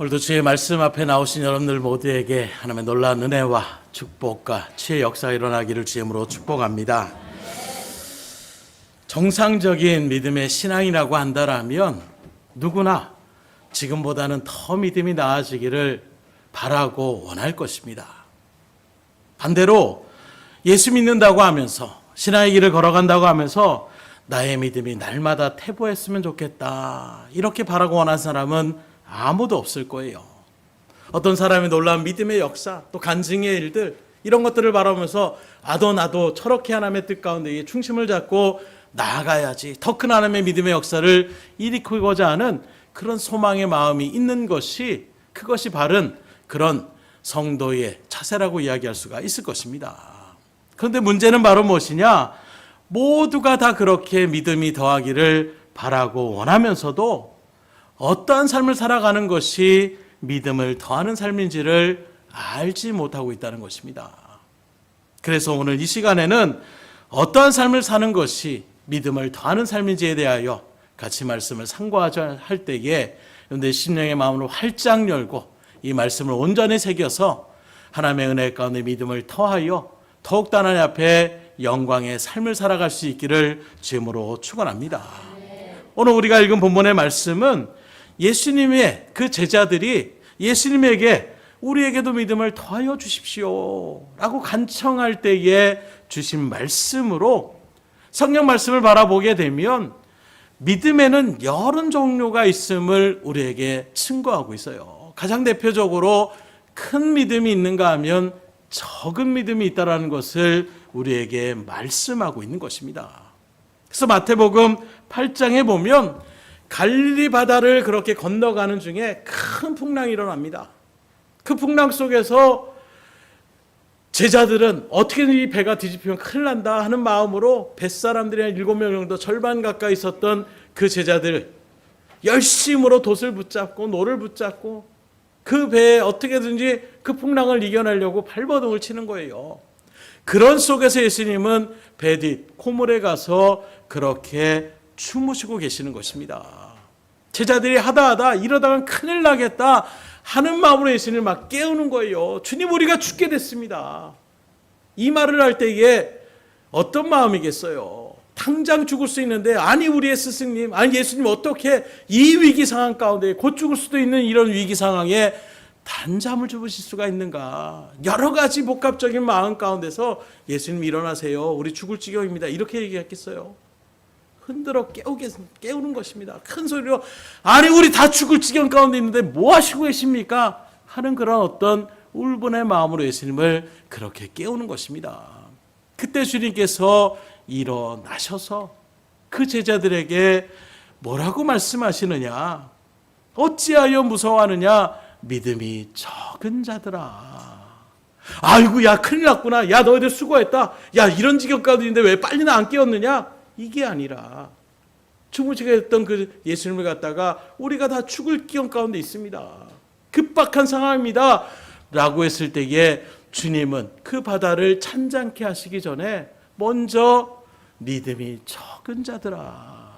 오늘도 주의 말씀 앞에 나오신 여러분들 모두에게 하나님의 놀라운 은혜와 축복과 치유의 역사가 일어나기를 주임으로 축복합니다. 정상적인 믿음의 신앙이라고 한다면 누구나 지금보다는 더 믿음이 나아지기를 바라고 원할 것입니다. 반대로 예수 믿는다고 하면서 신앙의 길을 걸어간다고 하면서 나의 믿음이 날마다 퇴보했으면 좋겠다 이렇게 바라고 원하는 사람은 아무도 없을 거예요. 어떤 사람의 놀라운 믿음의 역사, 또 간증의 일들, 이런 것들을 바라보면서 나도 저렇게 하나님의 뜻 가운데 중심을 잡고 나아가야지, 더 큰 하나님의 믿음의 역사를 일으키고자 하는 그런 소망의 마음이 있는 것이, 그것이 바른 그런 성도의 자세라고 이야기할 수가 있을 것입니다. 그런데 문제는 바로 무엇이냐? 모두가 다 그렇게 믿음이 더하기를 바라고 원하면서도 어떠한 삶을 살아가는 것이 믿음을 더하는 삶인지를 알지 못하고 있다는 것입니다. 그래서 오늘 이 시간에는 어떠한 삶을 사는 것이 믿음을 더하는 삶인지에 대하여 같이 말씀을 상고하자 할 때에 여러분들의 심령의 마음을 활짝 열고 이 말씀을 온전히 새겨서 하나님의 은혜 가운데 믿음을 더하여 더욱 하나님 앞에 영광의 삶을 살아갈 수 있기를 주님으로 축원합니다. 오늘 우리가 읽은 본문의 말씀은 예수님의 그 제자들이 예수님에게 우리에게도 믿음을 더하여 주십시오 라고 간청할 때에 주신 말씀으로 성경 말씀을 바라보게 되면 믿음에는 여러 종류가 있음을 우리에게 증거하고 있어요. 가장 대표적으로 큰 믿음이 있는가 하면 적은 믿음이 있다는 것을 우리에게 말씀하고 있는 것입니다. 그래서 마태복음 8장에 보면 갈릴리 바다를 그렇게 건너가는 중에 큰 풍랑이 일어납니다. 그 풍랑 속에서 제자들은 어떻게 이 배가 뒤집히면 큰일 난다 하는 마음으로 뱃사람들이 7명 정도 절반 가까이 있었던 그 제자들 열심으로 돛을 붙잡고 노를 붙잡고 그 배에 어떻게든지 그 풍랑을 이겨내려고 발버둥을 치는 거예요. 그런 속에서 예수님은 배 뒷 코물에 가서 그렇게 주무시고 계시는 것입니다. 제자들이 하다 이러다간 큰일 나겠다 하는 마음으로 예수님을 막 깨우는 거예요. 주님, 우리가 죽게 됐습니다. 이 말을 할 때에 어떤 마음이겠어요? 당장 죽을 수 있는데 아니 우리의 스승님, 아니 예수님 어떻게 이 위기 상황 가운데 곧 죽을 수도 있는 이런 위기 상황에 단잠을 주무실 수가 있는가? 여러 가지 복합적인 마음 가운데서 예수님 일어나세요. 우리 죽을 지경입니다. 이렇게 얘기했겠어요? 흔들어 깨우는 것입니다. 큰 소리로 아니 우리 다 죽을 지경 가운데 있는데 뭐 하시고 계십니까? 하는 그런 어떤 울분의 마음으로 예수님을 그렇게 깨우는 것입니다. 그때 주님께서 일어나셔서 그 제자들에게 뭐라고 말씀하시느냐? 어찌하여 무서워하느냐? 믿음이 적은 자들아. 아이고 야 큰일 났구나. 야 너희들 수고했다. 야 이런 지경 가운데 있는데 왜 빨리 나 안 깨웠느냐? 이게 아니라 주무시게 됐던 그 예수님을 갖다가 우리가 다 죽을 기경 가운데 있습니다. 급박한 상황입니다. 라고 했을 때에 주님은 그 바다를 찬잔케 하시기 전에 먼저 믿음이 적은 자들아.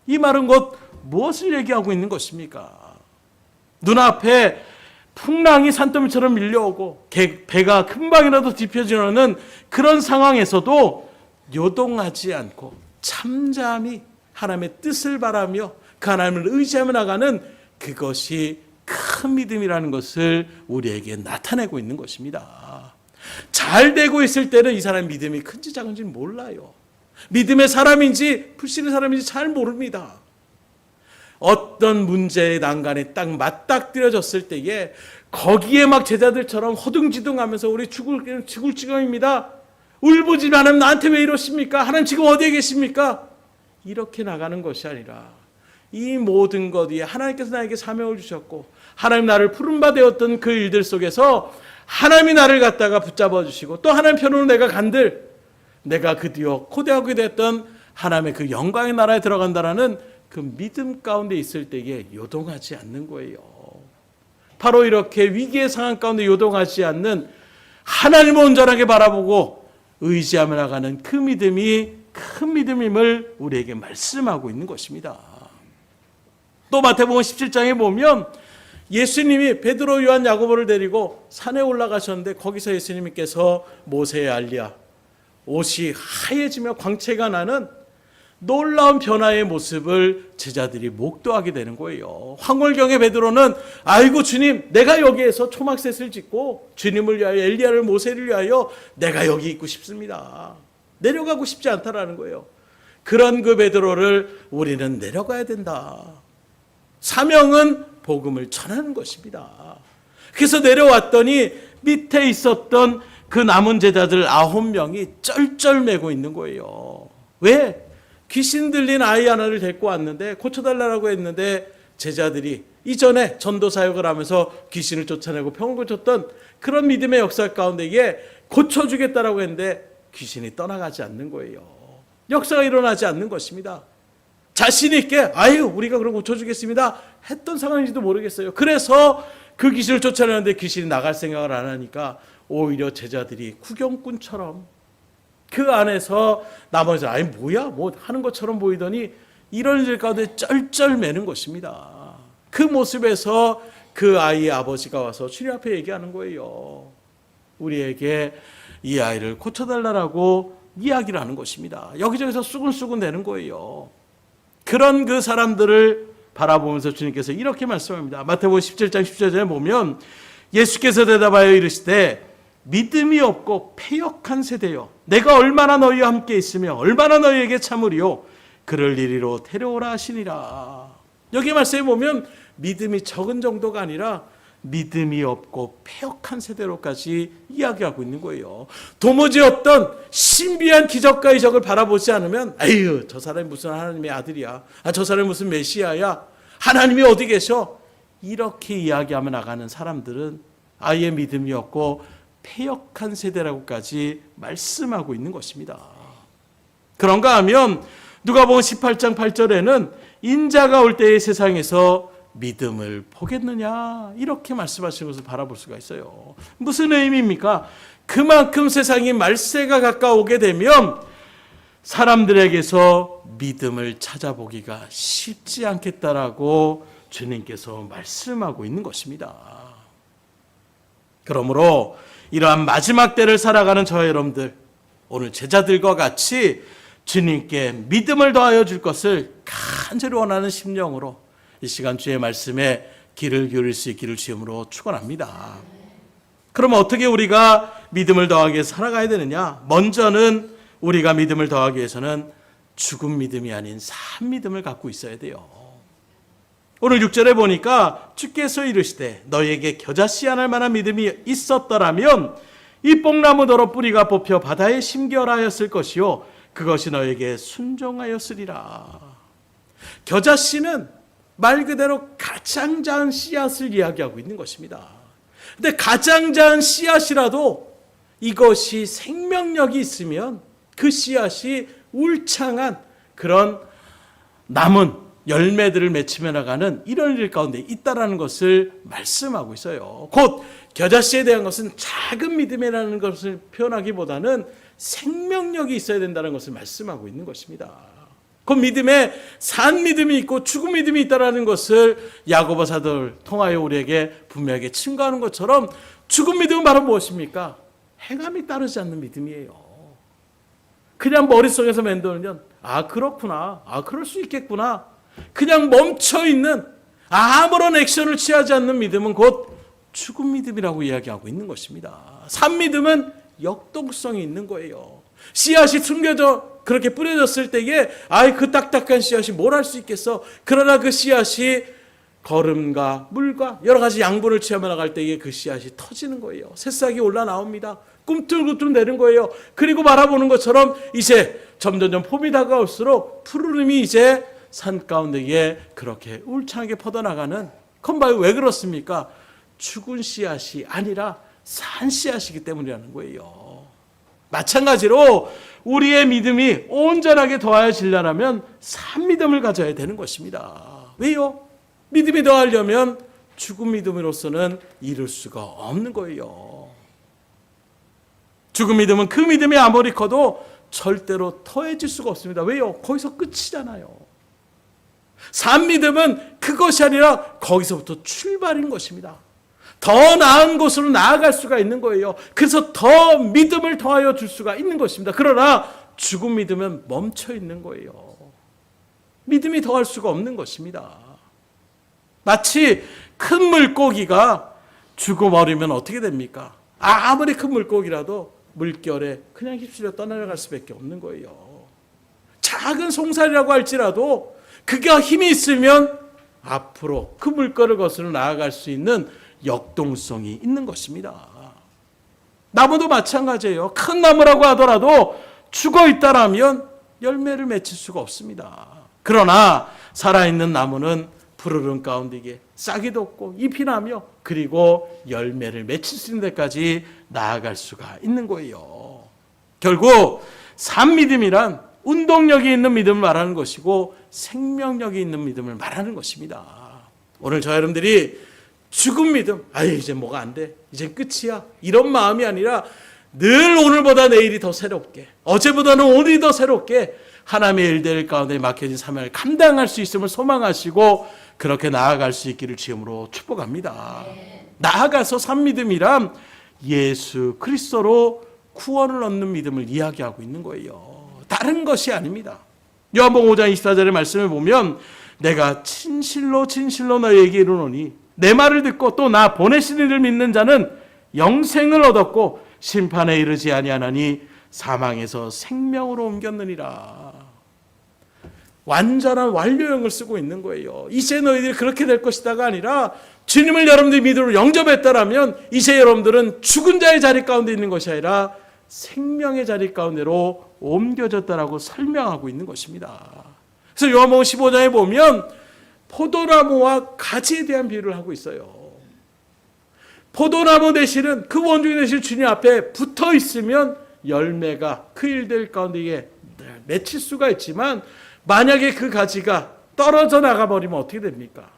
이 말은 곧 무엇을 얘기하고 있는 것입니까? 눈앞에 풍랑이 산더미처럼 밀려오고 배가 금방이라도 뒤집혀지는 그런 상황에서도 요동하지 않고 잠잠히 하나님의 뜻을 바라며 그 하나님을 의지하며 나가는 그것이 큰 믿음이라는 것을 우리에게 나타내고 있는 것입니다. 잘 되고 있을 때는 이 사람의 믿음이 큰지 작은지 몰라요. 믿음의 사람인지 불신의 사람인지 잘 모릅니다. 어떤 문제의 난간에 딱 맞닥뜨려졌을 때에 거기에 막 제자들처럼 허둥지둥하면서 우리 죽을 지경입니다. 울부짖으면 하나님 나한테 왜 이러십니까? 하나님 지금 어디에 계십니까? 이렇게 나가는 것이 아니라 이 모든 것 위에 하나님께서 나에게 사명을 주셨고 하나님 나를 부름바 되었던 그 일들 속에서 하나님이 나를 갖다가 붙잡아 주시고 또 하나님 편으로 내가 간들 내가 드디어 코대하게 됐던 하나님의 그 영광의 나라에 들어간다라는 그 믿음 가운데 있을 때에 요동하지 않는 거예요. 바로 이렇게 위기의 상황 가운데 요동하지 않는 하나님을 온전하게 바라보고 의지하며 나가는 그 믿음이 큰 믿음임을 우리에게 말씀하고 있는 것입니다. 또 마태복음 17장에 보면 예수님이 베드로, 요한, 야고보를 데리고 산에 올라가셨는데 거기서 예수님께서 모세의 알리야, 옷이 하얘지며 광채가 나는 놀라운 변화의 모습을 제자들이 목도하게 되는 거예요. 황홀경의 베드로는 아이고 주님, 내가 여기에서 초막셋을 짓고 주님을 위하여 엘리야를, 모세를 위하여 내가 여기 있고 싶습니다. 내려가고 싶지 않다라는 거예요. 그런 그 베드로를 우리는 내려가야 된다. 사명은 복음을 전하는 것입니다. 그래서 내려왔더니 밑에 있었던 그 남은 제자들 9명이 쩔쩔매고 있는 거예요. 왜? 귀신 들린 아이 하나를 데리고 왔는데 고쳐달라고 했는데 제자들이 이전에 전도 사역을 하면서 귀신을 쫓아내고 병을 고쳤던 그런 믿음의 역사 가운데 이게 고쳐주겠다라고 했는데 귀신이 떠나가지 않는 거예요. 역사가 일어나지 않는 것입니다. 자신 있게 아유 우리가 그럼 고쳐주겠습니다 했던 상황인지도 모르겠어요. 그래서 그 귀신을 쫓아내는데 귀신이 나갈 생각을 안 하니까 오히려 제자들이 구경꾼처럼 그 안에서 나머지 아니 뭐야 뭐 하는 것처럼 보이더니 이런 일 가운데 쩔쩔매는 것입니다. 그 모습에서 그 아이의 아버지가 와서 주님 앞에 얘기하는 거예요. 우리에게 이 아이를 고쳐달라고 이야기를 하는 것입니다. 여기저기서 수근수근 대는 거예요. 그런 그 사람들을 바라보면서 주님께서 이렇게 말씀합니다. 마태복음 17장 14절에 보면 예수께서 대답하여 이르시되 믿음이 없고 패역한 세대여, 내가 얼마나 너희와 함께 있으며 얼마나 너희에게 참으리요, 그를 이리로 데려오라 하시니라. 여기 말씀에 보면 믿음이 적은 정도가 아니라 믿음이 없고 패역한 세대로까지 이야기하고 있는 거예요. 도무지 어떤 신비한 기적과 이적을 바라보지 않으면 아유 저 사람이 무슨 하나님의 아들이야, 저 사람이 무슨 메시아야, 하나님이 어디 계셔, 이렇게 이야기하며 나가는 사람들은 아예 믿음이 없고 패역한 세대라고까지 말씀하고 있는 것입니다. 그런가 하면 누가복음 18장 8절에는 인자가 올 때의 세상에서 믿음을 보겠느냐 이렇게 말씀하시는 것을 바라볼 수가 있어요. 무슨 의미입니까? 그만큼 세상이 말세가 가까우게 되면 사람들에게서 믿음을 찾아보기가 쉽지 않겠다라고 주님께서 말씀하고 있는 것입니다. 그러므로 이러한 마지막 때를 살아가는 저와 여러분들, 오늘 제자들과 같이 주님께 믿음을 더하여 줄 것을 간절히 원하는 심령으로 이 시간 주의 말씀에 귀를 기울일 수 있기를 주님으로 축원합니다. 그럼 어떻게 우리가 믿음을 더하기 위해서 살아가야 되느냐? 먼저는 우리가 믿음을 더하기 위해서는 죽은 믿음이 아닌 산 믿음을 갖고 있어야 돼요. 오늘 6절에 보니까 주께서 이르시되 너희에게 겨자씨 안 할 만한 믿음이 있었더라면 이 뽕나무더러 뿌리가 뽑혀 바다에 심겨라였을 것이요 그것이 너에게 순종하였으리라. 겨자씨는 말 그대로 가장 작은 씨앗을 이야기하고 있는 것입니다. 근데 가장 작은 씨앗이라도 이것이 생명력이 있으면 그 씨앗이 울창한 그런 남은 열매들을 맺히며 나가는 이런 일 가운데 있다라는 것을 말씀하고 있어요. 곧 겨자씨에 대한 것은 작은 믿음이라는 것을 표현하기보다는 생명력이 있어야 된다는 것을 말씀하고 있는 것입니다. 그 믿음에 산 믿음이 있고 죽은 믿음이 있다는 것을 야고보 사도를 통하여 우리에게 분명하게 증거하는 것처럼 죽은 믿음은 바로 무엇입니까? 행함이 따르지 않는 믿음이에요. 그냥 머릿속에서 맴도면 그렇구나, 그럴 수 있겠구나, 그냥 멈춰있는 아무런 액션을 취하지 않는 믿음은 곧 죽은 믿음이라고 이야기하고 있는 것입니다. 산 믿음은 역동성이 있는 거예요. 씨앗이 숨겨져 그렇게 뿌려졌을 때에 그 딱딱한 씨앗이 뭘 할 수 있겠어. 그러나 그 씨앗이 거름과 물과 여러 가지 양분을 취하며 나갈 때에 그 씨앗이 터지는 거예요. 새싹이 올라 나옵니다. 꿈틀꿈틀 내는 거예요. 그리고 바라보는 것처럼 이제 점점점 봄이 다가올수록 푸르름이 이제 산 가운데에 그렇게 울창하게 퍼져나가는, 그건 봐요. 왜 그렇습니까? 죽은 씨앗이 아니라 산 씨앗이기 때문이라는 거예요. 마찬가지로 우리의 믿음이 온전하게 더하여지려면 산 믿음을 가져야 되는 것입니다. 왜요? 믿음이 더하려면 죽은 믿음으로서는 이룰 수가 없는 거예요. 죽은 믿음은 그 믿음이 아무리 커도 절대로 더해질 수가 없습니다. 왜요? 거기서 끝이잖아요. 산 믿음은 그것이 아니라 거기서부터 출발인 것입니다. 더 나은 곳으로 나아갈 수가 있는 거예요. 그래서 더 믿음을 더하여 줄 수가 있는 것입니다. 그러나 죽은 믿음은 멈춰 있는 거예요. 믿음이 더할 수가 없는 것입니다. 마치 큰 물고기가 죽어버리면 어떻게 됩니까? 아무리 큰 물고기라도 물결에 그냥 휩쓸려 떠나갈 수밖에 없는 거예요. 작은 송사리라고 할지라도 그가 힘이 있으면 앞으로 그 물결을 거슬러 나아갈 수 있는 역동성이 있는 것입니다. 나무도 마찬가지예요. 큰 나무라고 하더라도 죽어 있다라면 열매를 맺힐 수가 없습니다. 그러나 살아있는 나무는 푸르른 가운데 이게 싹이 돋고 잎이 나며 그리고 열매를 맺힐 수 있는 데까지 나아갈 수가 있는 거예요. 결국 산 믿음이란 운동력이 있는 믿음을 말하는 것이고 생명력이 있는 믿음을 말하는 것입니다. 오늘 저 여러분들이 죽은 믿음, 이제 뭐가 안 돼, 이제 끝이야, 이런 마음이 아니라 늘 오늘보다 내일이 더 새롭게, 어제보다는 오늘이 더 새롭게 하나님의 일들 가운데 맡겨진 사명을 감당할 수 있음을 소망하시고 그렇게 나아갈 수 있기를 주님으로 축복합니다. 나아가서 산 믿음이란 예수 그리스도로 구원을 얻는 믿음을 이야기하고 있는 거예요. 다른 것이 아닙니다. 요한복음 5장 24절의 말씀을 보면 내가 진실로 진실로 너희에게 이르노니 내 말을 듣고 또 나 보내신 이를 믿는 자는 영생을 얻었고 심판에 이르지 아니하나니 사망에서 생명으로 옮겼느니라. 완전한 완료형을 쓰고 있는 거예요. 이제 너희들이 그렇게 될 것이다가 아니라 주님을 여러분들이 믿음으로 영접했다라면 이제 여러분들은 죽은 자의 자리 가운데 있는 것이 아니라 생명의 자리 가운데로 옮겨졌다라고 설명하고 있는 것입니다. 그래서 요한복음 15장에 보면 포도나무와 가지에 대한 비유를 하고 있어요. 포도나무 대신은 그 원중이 되신 주님 앞에 붙어 있으면 열매가 그 일들 가운데 맺힐 수가 있지만 만약에 그 가지가 떨어져 나가버리면 어떻게 됩니까?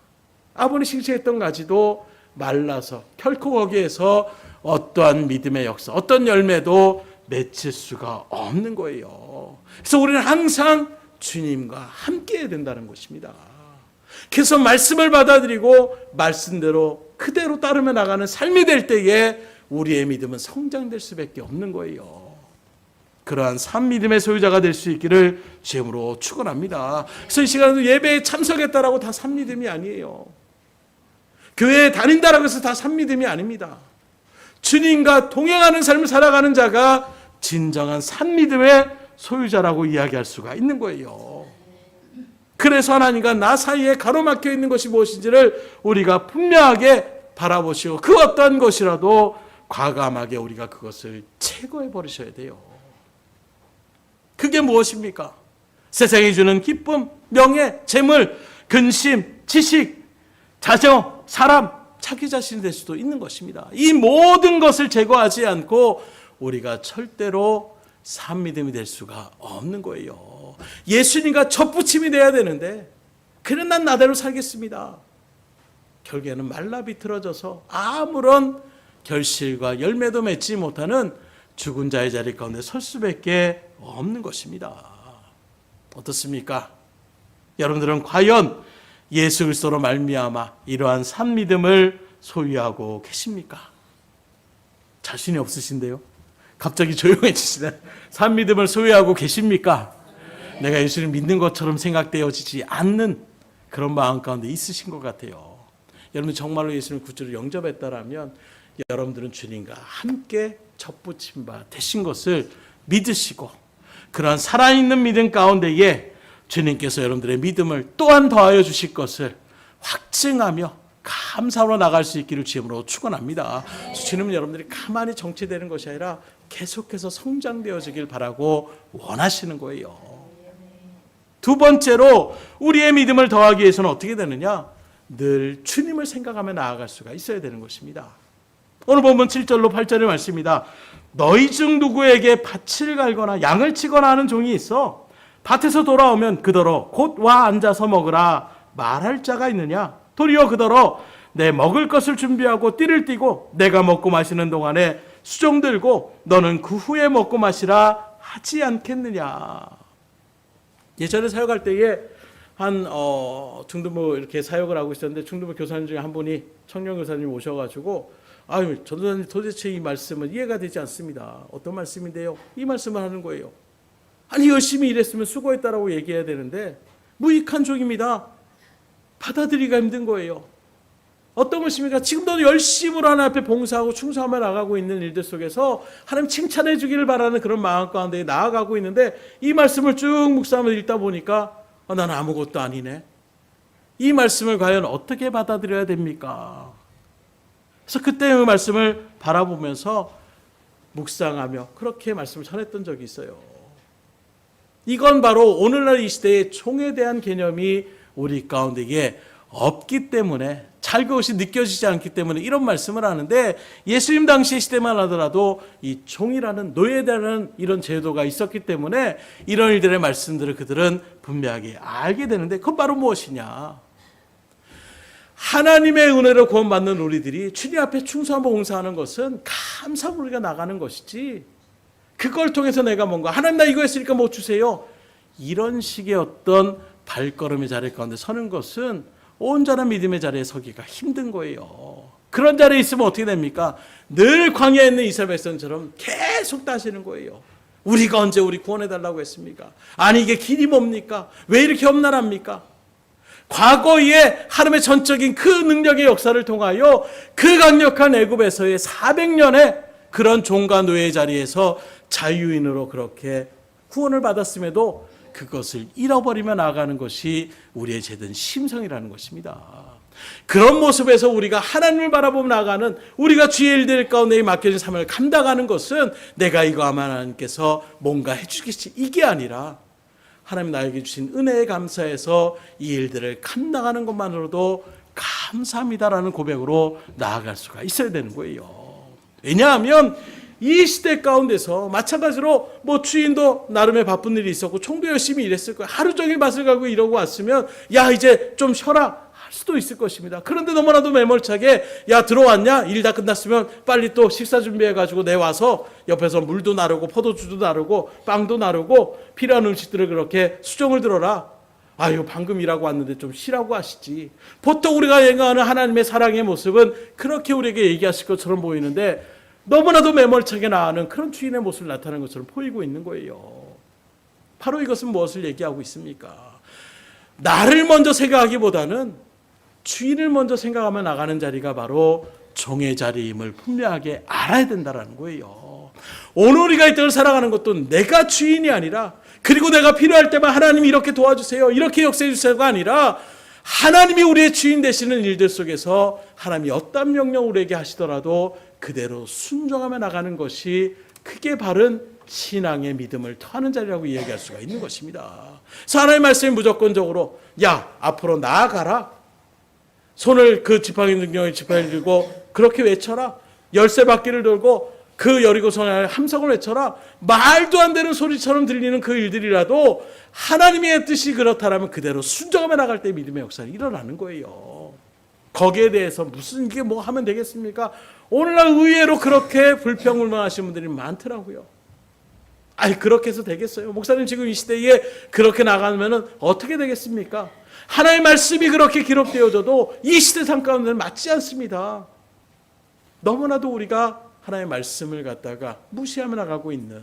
아무리 싱싱했던 가지도 말라서 결코 거기에서 어떠한 믿음의 역사, 어떤 열매도 맺힐 수가 없는 거예요. 그래서 우리는 항상 주님과 함께 해야 된다는 것입니다. 그래서 말씀을 받아들이고 말씀대로 그대로 따르며 나가는 삶이 될 때에 우리의 믿음은 성장될 수밖에 없는 거예요. 그러한 산 믿음의 소유자가 될 수 있기를 주님으로 축원합니다. 그래서 이 시간에도 예배에 참석했다라고 다 산 믿음이 아니에요. 교회에 다닌다라고 해서 다 산 믿음이 아닙니다. 주님과 동행하는 삶을 살아가는 자가 진정한 산 믿음의 소유자라고 이야기할 수가 있는 거예요. 그래서 하나님과 나 사이에 가로막혀 있는 것이 무엇인지를 우리가 분명하게 바라보시고 그 어떤 것이라도 과감하게 우리가 그것을 제거해 버리셔야 돼요. 그게 무엇입니까? 세상이 주는 기쁨, 명예, 재물, 근심, 지식, 자정, 사람, 자기 자신이 될 수도 있는 것입니다. 이 모든 것을 제거하지 않고 우리가 절대로 산 믿음이 될 수가 없는 거예요. 예수님과 접붙임이 돼야 되는데 그래 난 나대로 살겠습니다. 결국에는 말라 비틀어져서 아무런 결실과 열매도 맺지 못하는 죽은 자의 자리 가운데 설 수밖에 없는 것입니다. 어떻습니까? 여러분들은 과연 예수 그리스도로 말미암아 이러한 산 믿음을 소유하고 계십니까? 자신이 없으신데요. 갑자기 조용해지시네. 산 믿음을 소유하고 계십니까? 내가 예수를 믿는 것처럼 생각되어지지 않는 그런 마음 가운데 있으신 것 같아요. 여러분 정말로 예수님을 구주로 영접했다라면 여러분들은 주님과 함께 접붙임 바 되신 것을 믿으시고 그러한 살아있는 믿음 가운데에 주님께서 여러분들의 믿음을 또한 더하여 주실 것을 확증하며 감사로 나갈 수 있기를 주님으로 축원합니다. 주님은 여러분들이 가만히 정체되는 것이 아니라 계속해서 성장되어지길 바라고 원하시는 거예요. 두 번째로 우리의 믿음을 더하기 위해서는 어떻게 되느냐? 늘 주님을 생각하며 나아갈 수가 있어야 되는 것입니다. 오늘 본문 7절로 8절의 말씀입니다. 너희 중 누구에게 밭을 갈거나 양을 치거나 하는 종이 있어 밭에서 돌아오면 그더러 곧 와 앉아서 먹으라 말할 자가 있느냐? 도리어 그더러 내 먹을 것을 준비하고 띠를 띠고 내가 먹고 마시는 동안에 수종 들고 너는 그 후에 먹고 마시라 하지 않겠느냐? 예전에 사역할 때에 중등부 이렇게 사역을 하고 있었는데 중등부 교사님 중에 한 분이 청년 교사님 오셔가지고 아유 전도사님 도대체 이 말씀은 이해가 되지 않습니다. 어떤 말씀인데요? 이 말씀을 하는 거예요. 아니 열심히 일했으면 수고했다라고 얘기해야 되는데 무익한 종입니다. 받아들이기가 힘든 거예요. 어떤 것입니까? 지금도 열심으로 하나님 앞에 봉사하고 충성하며 나가고 있는 일들 속에서 하나님 칭찬해 주기를 바라는 그런 마음 가운데 나아가고 있는데 이 말씀을 쭉 묵상하며 읽다 보니까 나는 아무것도 아니네. 이 말씀을 과연 어떻게 받아들여야 됩니까? 그래서 그때 그 말씀을 바라보면서 묵상하며 그렇게 말씀을 전했던 적이 있어요. 이건 바로 오늘날 이 시대의 종에 대한 개념이 우리 가운데에 없기 때문에 잘 그것이 느껴지지 않기 때문에 이런 말씀을 하는데 예수님 당시 시대만 하더라도 이 종이라는 노예라는 이런 제도가 있었기 때문에 이런 일들의 말씀들을 그들은 분명하게 알게 되는데 그건 바로 무엇이냐? 하나님의 은혜로 구원받는 우리들이 주님 앞에 충성하고 봉사하는 것은 감사로 우리가 나가는 것이지 그걸 통해서 내가 뭔가 하나님 나 이거 했으니까 뭐 주세요. 이런 식의 어떤 발걸음의 자리 가운데 서는 것은 온전한 믿음의 자리에 서기가 힘든 거예요. 그런 자리에 있으면 어떻게 됩니까? 늘 광야에 있는 이스라엘 백성처럼 계속 따지는 거예요. 우리가 언제 우리 구원해달라고 했습니까? 아니 이게 길이 뭡니까? 왜 이렇게 험난합니까? 과거에 하나님의 전적인 그 능력의 역사를 통하여 그 강력한 애굽에서의 400년의 그런 종과 노예의 자리에서 자유인으로 그렇게 구원을 받았음에도 그것을 잃어버리며 나아가는 것이 우리의 죄된 심성이라는 것입니다. 그런 모습에서 우리가 하나님을 바라보며 나아가는 우리가 주의 일들 가운데 맡겨진 삶을 감당하는 것은 내가 이거 하면 하나님께서 뭔가 해주겠지 이게 아니라 하나님 나에게 주신 은혜에 감사해서 이 일들을 감당하는 것만으로도 감사합니다라는 고백으로 나아갈 수가 있어야 되는 거예요. 왜냐하면 이 시대 가운데서 마찬가지로 뭐 주인도 나름의 바쁜 일이 있었고 총도 열심히 일했을 거예요. 하루 종일 밭을 갈고 이러고 왔으면 야 이제 좀 쉬어라 할 수도 있을 것입니다. 그런데 너무나도 매몰차게 야 들어왔냐? 일 다 끝났으면 빨리 또 식사 준비해가지고 내와서 옆에서 물도 나르고 포도주도 나르고 빵도 나르고 필요한 음식들을 그렇게 수정을 들어라. 아유 방금 일하고 왔는데 좀 쉬라고 하시지. 보통 우리가 얘기하는 하나님의 사랑의 모습은 그렇게 우리에게 얘기하실 것처럼 보이는데 너무나도 매몰차게 나가는 그런 주인의 모습을 나타내는 것처럼 보이고 있는 거예요. 바로 이것은 무엇을 얘기하고 있습니까? 나를 먼저 생각하기보다는 주인을 먼저 생각하며 나가는 자리가 바로 종의 자리임을 분명하게 알아야 된다는 거예요. 오늘 우리가 이 땅을 살아가는 것도 내가 주인이 아니라 그리고 내가 필요할 때만 하나님이 이렇게 도와주세요 이렇게 역사해 주세요가 아니라 하나님이 우리의 주인 되시는 일들 속에서 하나님이 어떤 명령 우리에게 하시더라도 그대로 순종하며 나가는 것이 그게 바른 신앙의 믿음을 더하는 자리라고 이야기할 수가 있는 것입니다. 그래서 하나님의 말씀이 무조건적으로 야 앞으로 나아가라. 손을 그 지팡이 능력의 지팡이를 들고 그렇게 외쳐라. 열쇠 바퀴를 돌고 그 여리고성의 함성을 외쳐라. 말도 안 되는 소리처럼 들리는 그 일들이라도 하나님의 뜻이 그렇다면 그대로 순종하며 나갈 때 믿음의 역사는 일어나는 거예요. 거기에 대해서 무슨 이게 뭐 하면 되겠습니까? 오늘날 의외로 그렇게 불평불만하시는 분들이 많더라고요. 아니 그렇게 해서 되겠어요? 목사님 지금 이 시대에 그렇게 나가면 어떻게 되겠습니까? 하나님의 말씀이 그렇게 기록되어져도 이 시대 삶 가운데는 맞지 않습니다. 너무나도 우리가 하나님의 말씀을 갖다가 무시하며 나가고 있는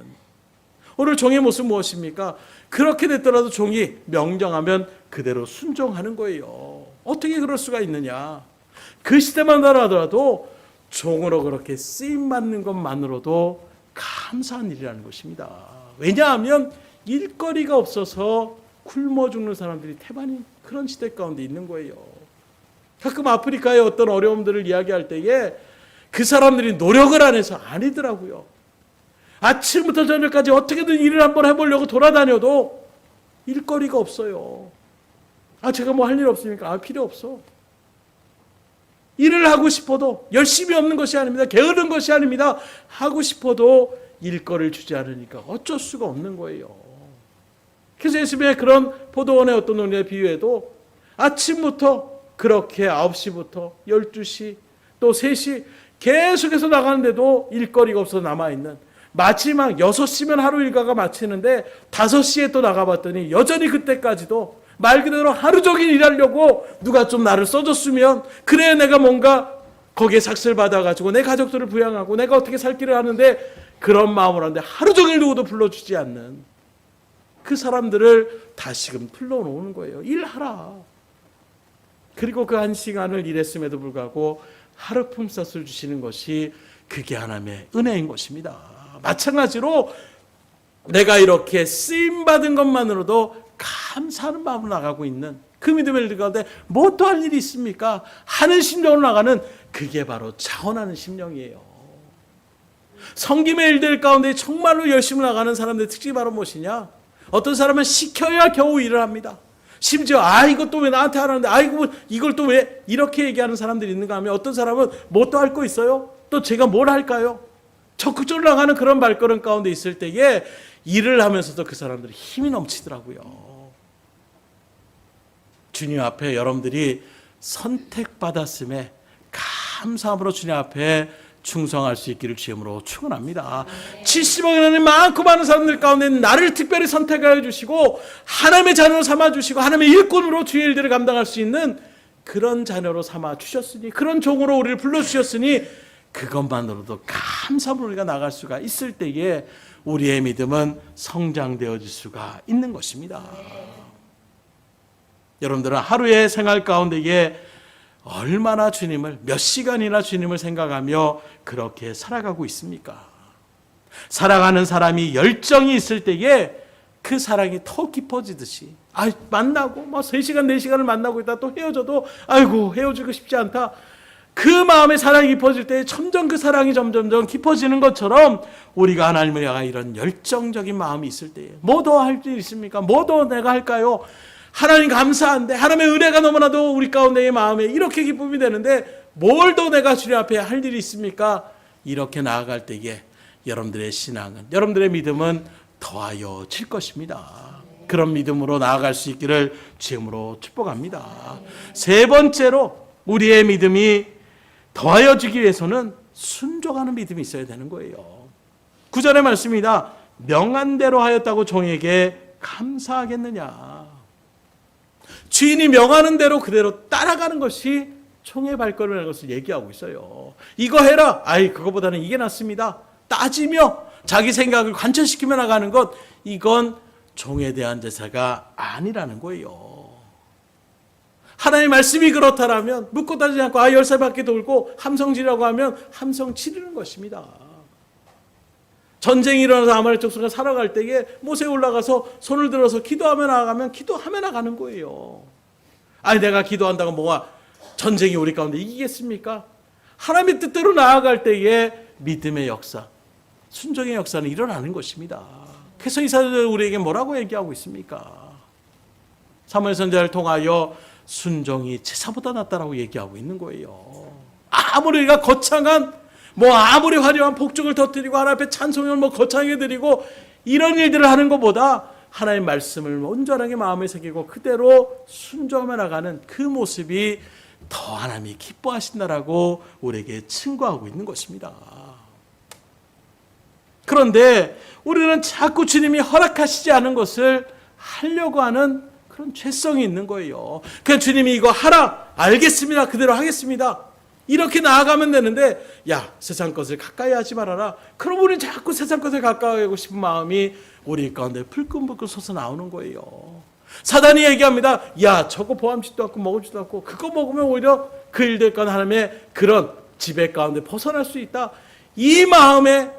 오늘 종의 모습 무엇입니까? 그렇게 됐더라도 종이 명령하면 그대로 순종하는 거예요. 어떻게 그럴 수가 있느냐? 그 시대만 하더라도 종으로 그렇게 쓰임받는 것만으로도 감사한 일이라는 것입니다. 왜냐하면 일거리가 없어서 굶어 죽는 사람들이 태반이 그런 시대 가운데 있는 거예요. 가끔 아프리카의 어떤 어려움들을 이야기할 때에 그 사람들이 노력을 안 해서 아니더라고요. 아침부터 저녁까지 어떻게든 일을 한번 해보려고 돌아다녀도 일거리가 없어요. 제가 뭐 할 일 없습니까? 필요 없어. 일을 하고 싶어도 열심히 없는 것이 아닙니다. 게으른 것이 아닙니다. 하고 싶어도 일거리를 주지 않으니까 어쩔 수가 없는 거예요. 그래서 예수님의 그런 포도원의 어떤 논리의 비유에도 아침부터 그렇게 9시부터 12시 또 3시 계속해서 나가는데도 일거리가 없어서 남아있는 마지막 6시면 하루 일과가 마치는데 5시에 또 나가봤더니 여전히 그때까지도 말 그대로 하루 종일 일하려고 누가 좀 나를 써줬으면 그래야 내가 뭔가 거기에 삭스를 받아가지고 내 가족들을 부양하고 내가 어떻게 살 길을 하는데 그런 마음으로 하는데 하루 종일 누구도 불러주지 않는 그 사람들을 다시금 불러놓는 거예요. 일하라. 그리고 그 한 시간을 일했음에도 불구하고 하루 품삯을 주시는 것이 그게 하나님의 은혜인 것입니다. 마찬가지로 내가 이렇게 쓰임받은 것만으로도 감사하는 마음으로 나가고 있는 그 믿음의 일 가운데 뭐 또 할 일이 있습니까? 하는 심령으로 나가는 그게 바로 자원하는 심령이에요. 섬김의 일들 가운데 정말로 열심히 나가는 사람들의 특징이 바로 무엇이냐? 어떤 사람은 시켜야 겨우 일을 합니다. 심지어 이것도 왜 나한테 하라는데 이걸 또 왜 이렇게 얘기하는 사람들이 있는가 하면 어떤 사람은 뭐 또 할 거 있어요? 또 제가 뭘 할까요? 적극적으로 나가는 그런 발걸음 가운데 있을 때에 일을 하면서도 그 사람들이 힘이 넘치더라고요. 주님 앞에 여러분들이 선택받았음에 감사함으로 주님 앞에 충성할 수 있기를 주님으로 축원합니다. 70억이라는 많고 많은 사람들 가운데 나를 특별히 선택하여 주시고 하나님의 자녀로 삼아 주시고 하나님의 일꾼으로 주의 일들을 감당할 수 있는 그런 자녀로 삼아 주셨으니 그런 종으로 우리를 불러주셨으니 그것만으로도 감사함으로 우리가 나갈 수가 있을 때에 우리의 믿음은 성장되어질 수가 있는 것입니다. 여러분들은 하루의 생활 가운데에 얼마나 주님을 몇 시간이나 주님을 생각하며 그렇게 살아가고 있습니까? 사랑하는 사람이 열정이 있을 때에 그 사랑이 더 깊어지듯이 만나고 3시간 4시간을 만나고 있다 또 헤어져도 헤어지고 싶지 않다. 그 마음에 사랑이 깊어질 때 점점 그 사랑이 점점 깊어지는 것처럼 우리가 하나님을 향한 이런 열정적인 마음이 있을 때에 뭐 더 할 일 있습니까? 뭐 더 내가 할까요? 하나님 감사한데 하나님의 은혜가 너무나도 우리 가운데의 마음에 이렇게 기쁨이 되는데 뭘 더 내가 주님 앞에 할 일이 있습니까? 이렇게 나아갈 때에 여러분들의 신앙은 여러분들의 믿음은 더하여질 것입니다. 그런 믿음으로 나아갈 수 있기를 주님으로 축복합니다. 세 번째로 우리의 믿음이 더하여지기 위해서는 순종하는 믿음이 있어야 되는 거예요. 9절의 말씀입니다. 명한 대로 하였다고 종에게 감사하겠느냐. 주인이 명하는 대로 그대로 따라가는 것이 총의 발걸음이라는 것을 얘기하고 있어요. 이거 해라. 그거보다는 이게 낫습니다. 따지며 자기 생각을 관철시키며 나가는 것, 이건 종에 대한 제사가 아니라는 거예요. 하나님의 말씀이 그렇다라면 묻고 따지지 않고 10살밖에 돌고 함성지라고 하면 함성 지르는 것입니다. 전쟁이 일어나서 아말렉 족속과 살아갈 때에 모세 올라가서 손을 들어서 기도하며 나가면 기도하며 나가는 거예요. 내가 기도한다고 뭐가 전쟁이 우리 가운데 이기겠습니까? 하나님의 뜻대로 나아갈 때에 믿음의 역사, 순종의 역사는 일어나는 것입니다. 그래서 이사야는 우리에게 뭐라고 얘기하고 있습니까? 사무엘 선지자를 통하여 순종이 제사보다 낫다라고 얘기하고 있는 거예요. 아무리 우리가 거창한 아무리 화려한 복죽을 터뜨리고 하나님 앞에 찬송을 거창하게 드리고 이런 일들을 하는 것보다 하나님의 말씀을 온전하게 마음에 새기고 그대로 순종하며 나가는 그 모습이 더 하나님이 기뻐하신다라고 우리에게 증거하고 있는 것입니다. 그런데 우리는 자꾸 주님이 허락하시지 않은 것을 하려고 하는 그런 죄성이 있는 거예요. 그냥 주님이 이거 하라. 알겠습니다. 그대로 하겠습니다. 이렇게 나아가면 되는데 세상 것을 가까이 하지 말아라. 그럼 우리는 자꾸 세상 것을 가까이 하고 싶은 마음이 우리 가운데 불끈불끈 솟아나오는 거예요. 사단이 얘기합니다. 저거 보암지도 않고 먹을지도 않고 그거 먹으면 오히려 그 일들 건 하나님의 그런 지배 가운데 벗어날 수 있다. 이 마음에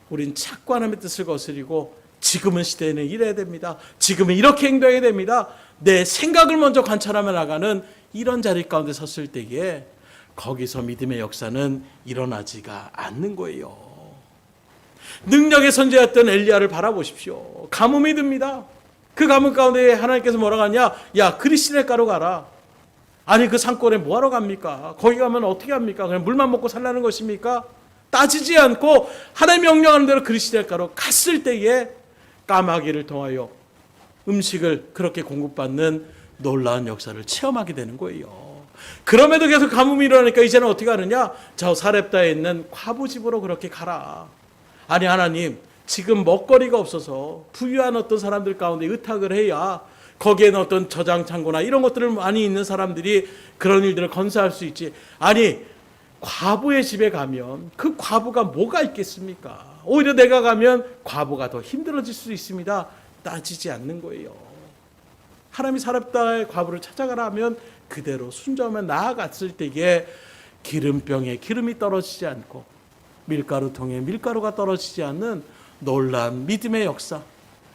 우린 자꾸 하나님의 뜻을 거스리고 지금은 시대에는 이래야 됩니다. 지금은 이렇게 행동해야 됩니다. 내 생각을 먼저 관찰하며 나가는 이런 자리 가운데 섰을 때에 거기서 믿음의 역사는 일어나지가 않는 거예요. 능력의 선지자였던 엘리야를 바라보십시오. 가뭄이 듭니다. 그 가뭄 가운데 하나님께서 뭐라고 하냐? 그리시네 가로 가라. 그 산골에 뭐하러 갑니까? 거기 가면 어떻게 합니까? 그냥 물만 먹고 살라는 것입니까? 따지지 않고 하나님 명령하는 대로 그리시네 가로 갔을 때에 까마귀를 통하여 음식을 그렇게 공급받는 놀라운 역사를 체험하게 되는 거예요. 그럼에도 계속 가뭄이 일어나니까 이제는 어떻게 하느냐? 저 사렙다에 있는 과부 집으로 그렇게 가라. 하나님 지금 먹거리가 없어서 부유한 어떤 사람들 가운데 의탁을 해야 거기에는 어떤 저장 창고나 이런 것들을 많이 있는 사람들이 그런 일들을 건사할 수 있지. 아니, 과부의 집에 가면 그 과부가 뭐가 있겠습니까? 오히려 내가 가면 과부가 더 힘들어질 수 있습니다. 따지지 않는 거예요. 하나님이 사렙다의 과부를 찾아가라 하면 그대로 순종하며 나아갔을 때에 기름병에 기름이 떨어지지 않고 밀가루통에 밀가루가 떨어지지 않는 놀라운 믿음의 역사,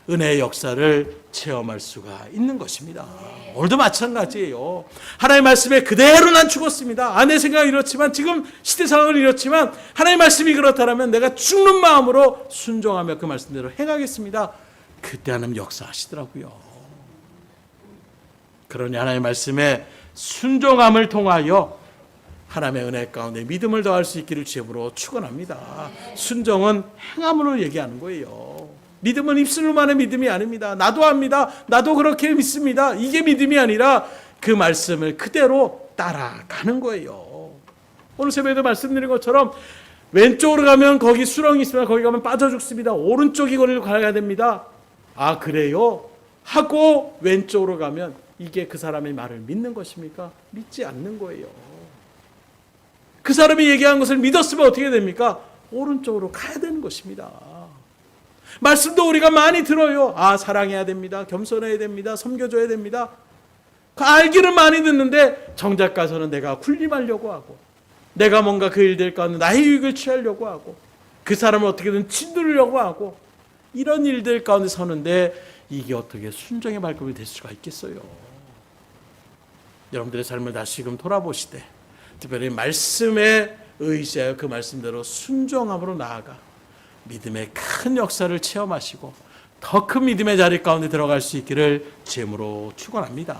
은혜의 역사를 체험할 수가 있는 것입니다. 오늘도 마찬가지예요. 하나님의 말씀에 그대로 난 죽었습니다. 내 생각은 이렇지만, 지금 시대 상황은 이렇지만 하나님의 말씀이 그렇다면 내가 죽는 마음으로 순종하며 그 말씀대로 행하겠습니다. 그때 하나님 역사하시더라고요. 그러니 하나님의 말씀에 순종함을 통하여 하나님의 은혜 가운데 믿음을 더할 수 있기를 주님으로 축원합니다. 순종은 행함으로 얘기하는 거예요. 믿음은 입술로만의 믿음이 아닙니다. 나도 합니다. 나도 그렇게 믿습니다. 이게 믿음이 아니라 그 말씀을 그대로 따라가는 거예요. 오늘 새벽에도 말씀드린 것처럼 왼쪽으로 가면 거기 수렁이 있으면 거기 가면 빠져 죽습니다. 오른쪽이 거리를 가야 됩니다. 아, 그래요? 하고 왼쪽으로 가면 이게 그 사람의 말을 믿는 것입니까? 믿지 않는 거예요. 그 사람이 얘기한 것을 믿었으면 어떻게 됩니까? 오른쪽으로 가야 되는 것입니다. 말씀도 우리가 많이 들어요. 사랑해야 됩니다. 겸손해야 됩니다. 섬겨줘야 됩니다. 알기는 많이 듣는데 정작 가서는 내가 군림하려고 하고, 내가 뭔가 그 일들 가운데 나의 유익을 취하려고 하고, 그 사람을 어떻게든 짓누르려고 하고, 이런 일들 가운데 서는데 이게 어떻게 순종의 발걸음이 될 수가 있겠어요? 여러분들의 삶을 다시금 돌아보시되 특별히 말씀에 의지하여 그 말씀대로 순종함으로 나아가 믿음의 큰 역사를 체험하시고 더 큰 믿음의 자리 가운데 들어갈 수 있기를 주님으로 축원합니다.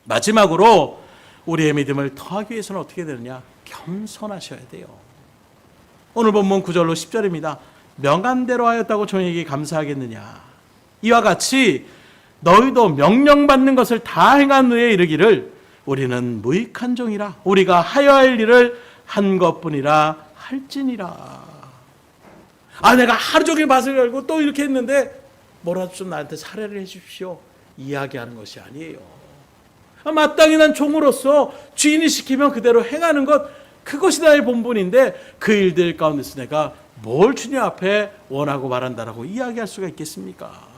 마지막으로 우리의 믿음을 더하기 위해서는 어떻게 되느냐? 겸손하셔야 돼요. 오늘 본문 9절로 10절입니다. 명한대로 하였다고 종에게 감사하겠느냐? 이와 같이 너희도 명령받는 것을 다 행한 후에 이르기를 우리는 무익한 종이라, 우리가 하여야 할 일을 한 것뿐이라 할지니라. 내가 하루 종일 밭을 열고 또 이렇게 했는데 뭐라도 좀 나한테 사례를 해 주십시오, 이야기하는 것이 아니에요. 마땅히 난 종으로서 주인이 시키면 그대로 행하는 것, 그것이 나의 본분인데 그 일들 가운데서 내가 뭘 주님 앞에 원하고 바란다라고 이야기할 수가 있겠습니까?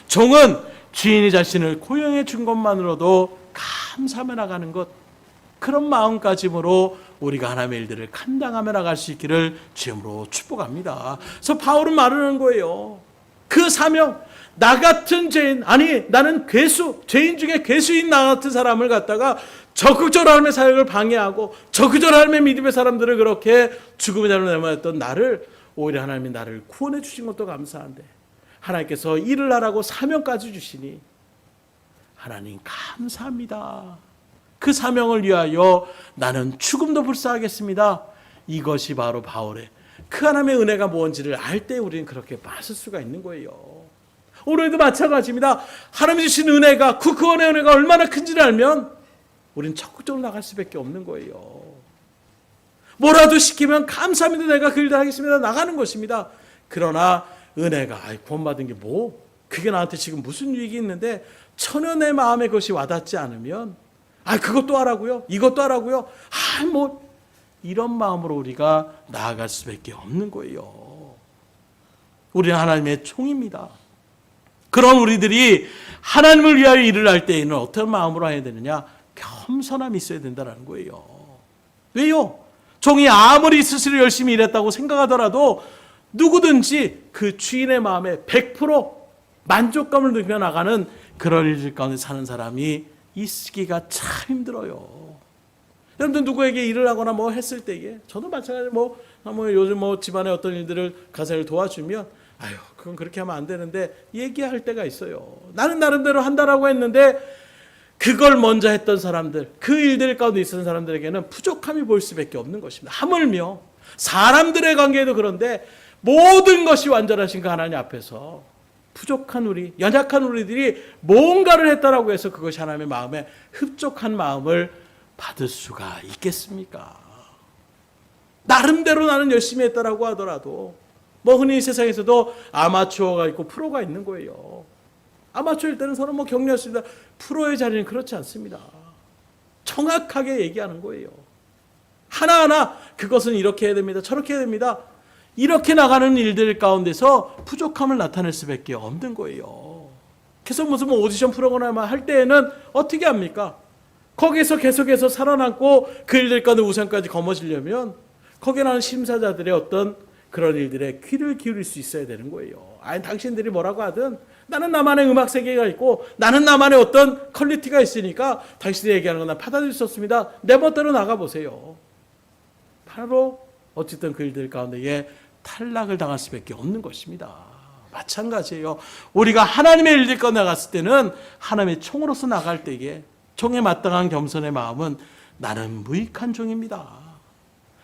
종은 주인이 자신을 고용해 준 것만으로도 감사하며 나가는 것, 그런 마음가짐으로 우리가 하나님의 일들을 감당하며 나갈 수 있기를 주님으로 축복합니다. 그래서 바울은 말하는 거예요. 그 사명, 나 같은 죄인, 나는 괴수, 죄인 중에 괴수인 나 같은 사람을 갖다가 적극적으로 하나님의 사역을 방해하고 적극적으로 하나님의 믿음의 사람들을 그렇게 죽음의 자리로 내몰았던 나를, 오히려 하나님이 나를 구원해 주신 것도 감사한데 하나님께서 일을 하라고 사명까지 주시니 하나님 감사합니다. 그 사명을 위하여 나는 죽음도 불사하겠습니다. 이것이 바로 바울의 그 하나님의 은혜가 뭔지를 알 때 우리는 그렇게 맞을 수가 있는 거예요. 오늘도 마찬가지입니다. 하나님이 주신 은혜가, 그 구원의 은혜가 얼마나 큰지를 알면 우리는 적극적으로 나갈 수밖에 없는 거예요. 뭐라도 시키면 감사합니다, 내가 그 일을 하겠습니다, 나가는 것입니다. 그러나 은혜가, 구원받은 게 그게 나한테 지금 무슨 유익이 있는데 전혀 내 마음에 그것이 와닿지 않으면 그것도 하라고요? 이것도 하라고요? 이런 마음으로 우리가 나아갈 수밖에 없는 거예요. 우리는 하나님의 종입니다. 그런 우리들이 하나님을 위하여 일을 할 때에는 어떤 마음으로 해야 되느냐? 겸손함이 있어야 된다는 거예요. 왜요? 종이 아무리 스스로 열심히 일했다고 생각하더라도 누구든지 그 주인의 마음에 100% 만족감을 느끼며 나가는 그런 일 가운데 사는 사람이 있기가 참 힘들어요. 여러분들 누구에게 일을 하거나 했을 때에, 저도 마찬가지로 요즘 집안에 어떤 일들을 가사를 도와주면 그건 그렇게 하면 안 되는데 얘기할 때가 있어요. 나는 나름대로 한다라고 했는데 그걸 먼저 했던 사람들, 그 일들 가운데 있었던 사람들에게는 부족함이 보일 수밖에 없는 것입니다. 하물며 사람들의 관계에도 그런데 모든 것이 완전하신 그 하나님 앞에서 부족한 우리, 연약한 우리들이 뭔가를 했다라고 해서 그것이 하나님의 마음에 흡족한 마음을 받을 수가 있겠습니까? 나름대로 나는 열심히 했다라고 하더라도 흔히 세상에서도 아마추어가 있고 프로가 있는 거예요. 아마추어일 때는 서로 뭐 격려했습니다. 프로의 자리는 그렇지 않습니다. 정확하게 얘기하는 거예요. 하나하나 그것은 이렇게 해야 됩니다. 저렇게 해야 됩니다. 이렇게 나가는 일들 가운데서 부족함을 나타낼 수밖에 없는 거예요. 그래서 무슨 뭐 오디션 프로그램 할 때에는 어떻게 합니까? 거기서 계속해서 살아남고 그 일들 가운데 우상까지 거머쥐려면 거기에 나오는 심사자들의 어떤 그런 일들에 귀를 기울일 수 있어야 되는 거예요. 아니 당신들이 뭐라고 하든 나는 나만의 음악 세계가 있고 나는 나만의 어떤 퀄리티가 있으니까 당신들이 얘기하는 건 난 받아들일 수 없습니다. 내 멋대로 나가보세요. 바로 어쨌든 그 일들 가운데에 탈락을 당할 수밖에 없는 것입니다. 마찬가지예요. 우리가 하나님의 일들 가운데 나갔을 때는 하나님의 총으로서 나갈 때에 총에 마땅한 겸손의 마음은 나는 무익한 종입니다.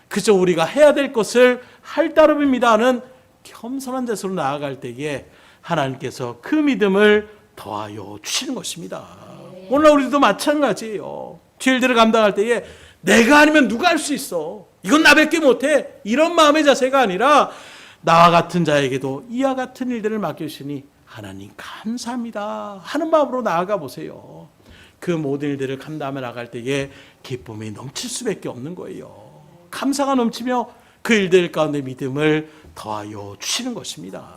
그저 우리가 해야 될 것을 할 따름입니다 하는 겸손한 자세로 나아갈 때에 하나님께서 그 믿음을 더하여 주시는 것입니다. 오늘 우리도 마찬가지예요. 죄일들을 감당할 때에 내가 아니면 누가 할 수 있어. 이건 나밖에 못해. 이런 마음의 자세가 아니라 나와 같은 자에게도 이와 같은 일들을 맡겨주시니 하나님 감사합니다 하는 마음으로 나아가 보세요. 그 모든 일들을 감당하며 나갈 때에 기쁨이 넘칠 수밖에 없는 거예요. 감사가 넘치며 그 일들 가운데 믿음을 더하여 주시는 것입니다.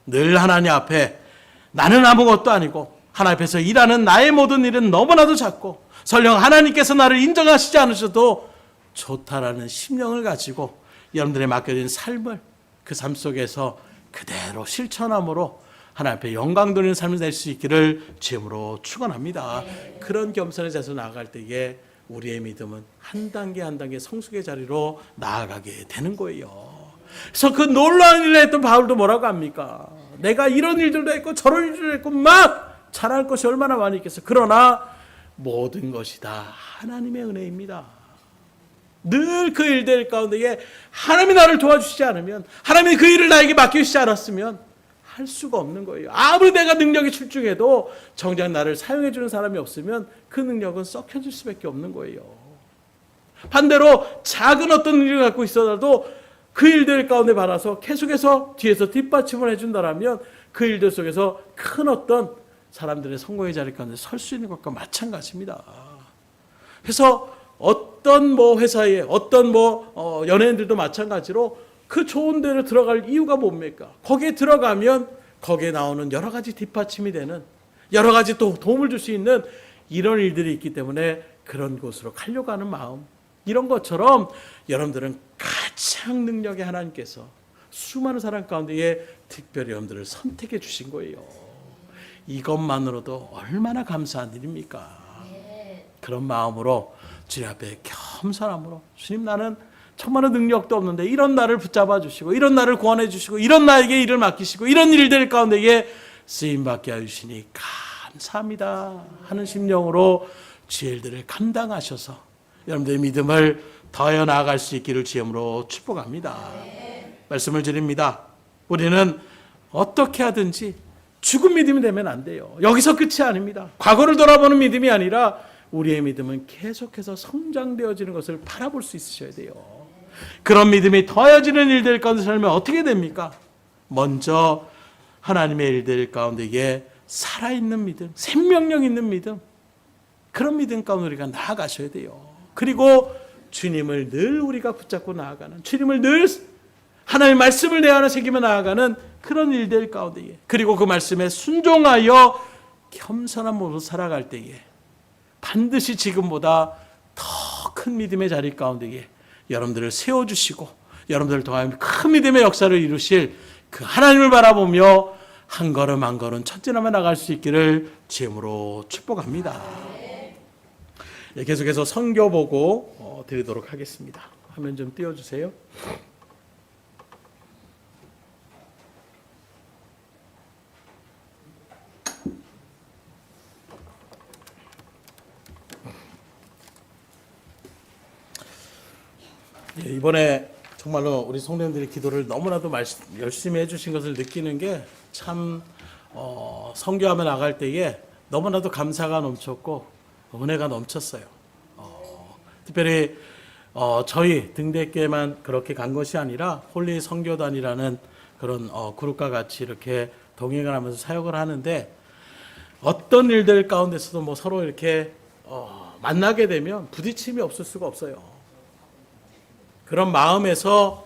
늘 하나님 앞에 나는 아무것도 아니고 하나님 앞에서 일하는 나의 모든 일은 너무나도 작고 설령 하나님께서 나를 인정하시지 않으셔도 좋다라는 심령을 가지고 여러분들의 맡겨진 삶을 그 삶 속에서 그대로 실천함으로 하나님 앞에 영광 돌리는 삶을 낼 수 있기를 주님으로 축원합니다. 그런 겸손의 자세로 나아갈 때에 우리의 믿음은 한 단계 한 단계 성숙의 자리로 나아가게 되는 거예요. 그래서 그 놀라운 일을 했던 바울도 뭐라고 합니까? 내가 이런 일들도 했고 저런 일들도 했고 막 잘할 것이 얼마나 많이 있겠어. 그러나 모든 것이 다 하나님의 은혜입니다. 늘 그 일들 가운데에 하나님이 나를 도와주시지 않으면, 하나님이 그 일을 나에게 맡겨주시지 않았으면 할 수가 없는 거예요. 아무리 내가 능력이 출중해도 정작 나를 사용해 주는 사람이 없으면 그 능력은 썩혀질 수밖에 없는 거예요. 반대로 작은 어떤 일을 갖고 있어도 그 일들 가운데 받아서 계속해서 뒤에서 뒷받침을 해준다라면 그 일들 속에서 큰 어떤 사람들의 성공의 자리 가운데 설 수 있는 것과 마찬가지입니다. 그래서 어떤 뭐 회사에 어떤 뭐 연예인들도 마찬가지로 그 좋은 데를 들어갈 이유가 뭡니까? 거기에 들어가면 거기에 나오는 여러 가지 뒷받침이 되는 여러 가지 또 도움을 줄 수 있는 이런 일들이 있기 때문에 그런 곳으로 가려고 하는 마음, 이런 것처럼 여러분들은 가장 능력의 하나님께서 수많은 사람 가운데에 특별히 여러분들을 선택해 주신 거예요. 이것만으로도 얼마나 감사한 일입니까? 그런 마음으로 주님 앞에 겸손함으로, 주님 나는 정말로 능력도 없는데 이런 나를 붙잡아 주시고 이런 나를 구원해 주시고 이런 나에게 일을 맡기시고 이런 일들 가운데에 쓰임받게 해주시니 감사합니다 하는 심령으로 주의 일들을 감당하셔서 여러분들의 믿음을 더하여 나아갈 수 있기를 주님으로 축복합니다. 말씀을 드립니다. 우리는 어떻게 하든지 죽은 믿음이 되면 안 돼요. 여기서 끝이 아닙니다. 과거를 돌아보는 믿음이 아니라 우리의 믿음은 계속해서 성장되어지는 것을 바라볼 수 있으셔야 돼요. 그런 믿음이 더해지는 일들 가운데 살면 어떻게 됩니까? 먼저 하나님의 일들 가운데에 살아있는 믿음, 생명력 있는 믿음, 그런 믿음 가운데 우리가 나아가셔야 돼요. 그리고 주님을 늘 우리가 붙잡고 나아가는, 주님을 늘 하나님의 말씀을 내 안에 새기며 나아가는 그런 일들 가운데에, 그리고 그 말씀에 순종하여 겸손한 모습으로 살아갈 때에 반드시 지금보다 더 큰 믿음의 자리 가운데에 여러분들을 세워주시고 여러분들을 통하여 큰 믿음의 역사를 이루실 그 하나님을 바라보며 한 걸음 한 걸음 천진하며 나갈 수 있기를 주님으로 축복합니다. 네, 계속해서 선교 보고 드리도록 하겠습니다. 화면 좀 띄워주세요. 예, 이번에 정말로 우리 성도님들이 기도를 너무나도 열심히 해주신 것을 느끼는 게 참 선교하며 나갈 때에 너무나도 감사가 넘쳤고 은혜가 넘쳤어요. 특별히 저희 등대교회만 그렇게 간 것이 아니라 홀리 선교단이라는 그런 그룹과 같이 이렇게 동행을 하면서 사역을 하는데 어떤 일들 가운데서도 뭐 서로 이렇게 만나게 되면 부딪힘이 없을 수가 없어요. 그런 마음에서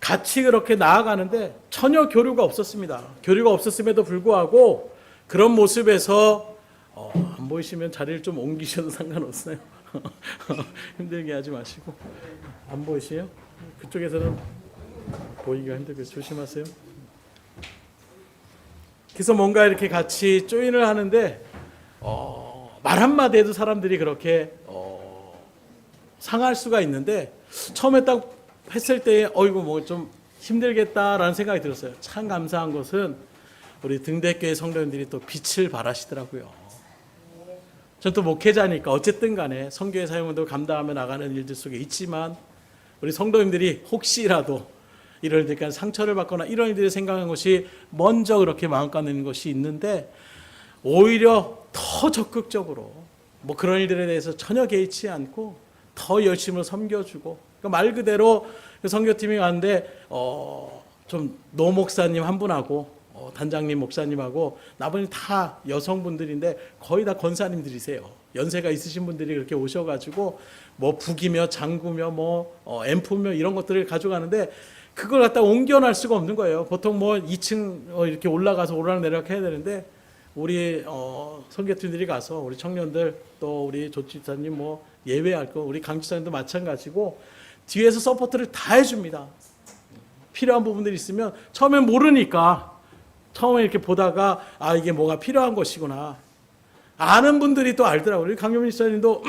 같이 그렇게 나아가는데 전혀 교류가 없었습니다. 교류가 없었음에도 불구하고 그런 모습에서 안 보이시면 자리를 좀 옮기셔도 상관없어요. 힘들게 하지 마시고. 안 보이세요? 그쪽에서는 보이기가 힘들게 조심하세요. 그래서 뭔가 이렇게 같이 조인을 하는데 말 한마디 해도 사람들이 그렇게 상할 수가 있는데 처음에 딱 했을 때 어이구 뭐 좀 힘들겠다라는 생각이 들었어요. 참 감사한 것은 우리 등대교회 성도님들이 또 빛을 발하시더라고요. 전 또 목회자니까 어쨌든 간에 선교회 사역도 감당하며 나가는 일들 속에 있지만 우리 성도님들이 혹시라도 이런 일들 상처를 받거나 이런 일들을 생각하는 것이 먼저 그렇게 마음 가는 것이 있는데 오히려 더 적극적으로 뭐 그런 일들에 대해서 전혀 개의치 않고 더 열심히 섬겨주고 그러니까 말 그대로 그 선교팀이 가는데 좀 노 목사님 한 분하고 단장님 목사님하고 나머지 다 여성분들인데 거의 다 권사님들이세요. 연세가 있으신 분들이 그렇게 오셔가지고 뭐 북이며 장구며 뭐 앰프며 이런 것들을 가져가는데 그걸 갖다 옮겨낼 수가 없는 거예요. 보통 뭐 2층 이렇게 올라가서 오르락내리락 해야 되는데 우리 선교팀들이 가서 우리 청년들 또 우리 조지사님 뭐 예외할 거 우리 강지사님도 마찬가지고 뒤에서 서포트를 다 해줍니다. 필요한 부분들이 있으면 처음엔 모르니까 처음에 이렇게 보다가 아 이게 뭐가 필요한 것이구나 아는 분들이 또 알더라고요. 우리 강효민 지사님도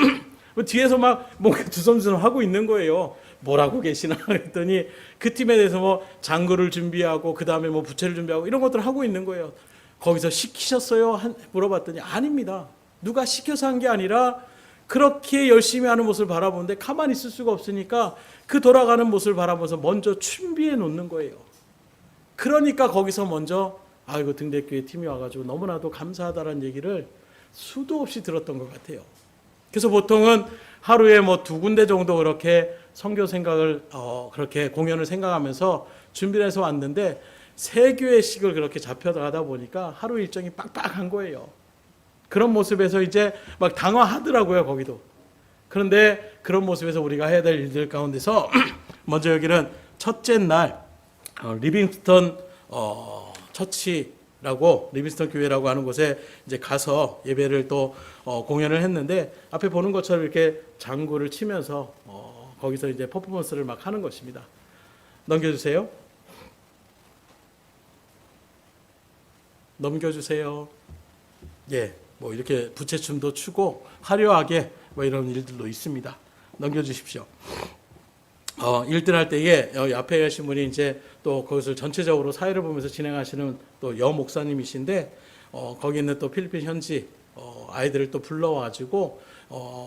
뒤에서 막 뭔가 두섬두섬 하고 있는 거예요. 뭐라고 계시나 그랬더니 그 팀에 대해서 뭐 장구를 준비하고 그 다음에 뭐 부채를 준비하고 이런 것들을 하고 있는 거예요. 거기서 시키셨어요? 물어봤더니 아닙니다. 누가 시켜서 한 게 아니라 그렇게 열심히 하는 모습을 바라보는데 가만히 있을 수가 없으니까 그 돌아가는 모습을 바라보면서 먼저 준비해 놓는 거예요. 그러니까 거기서 먼저 아이고 등대교회 팀이 와가지고 너무나도 감사하다는 얘기를 수도 없이 들었던 것 같아요. 그래서 보통은 하루에 뭐 2군데 정도 그렇게 선교 생각을 그렇게 공연을 생각하면서 준비를 해서 왔는데 3교회씩을 그렇게 잡혀가다 보니까 하루 일정이 빡빡한 거예요. 그런 모습에서 이제 막 당황하더라고요, 거기도. 그런데 그런 모습에서 우리가 해야 될 일들 가운데서 먼저 여기는 첫째 날 리빙스턴 처치라고 리빙스턴 교회라고 하는 곳에 이제 가서 예배를 또 공연을 했는데 앞에 보는 것처럼 이렇게 장구를 치면서 거기서 이제 퍼포먼스를 막 하는 것입니다. 넘겨주세요. 넘겨주세요. 예, 뭐 이렇게 부채춤도 추고 화려하게 뭐 이런 일들도 있습니다. 넘겨주십시오. 1등 할 때에 앞에 계신 분이 이제 또 그것을 전체적으로 사회를 보면서 진행하시는 또 여 목사님이신데 거기 있는 또 필리핀 현지 아이들을 또 불러와가지고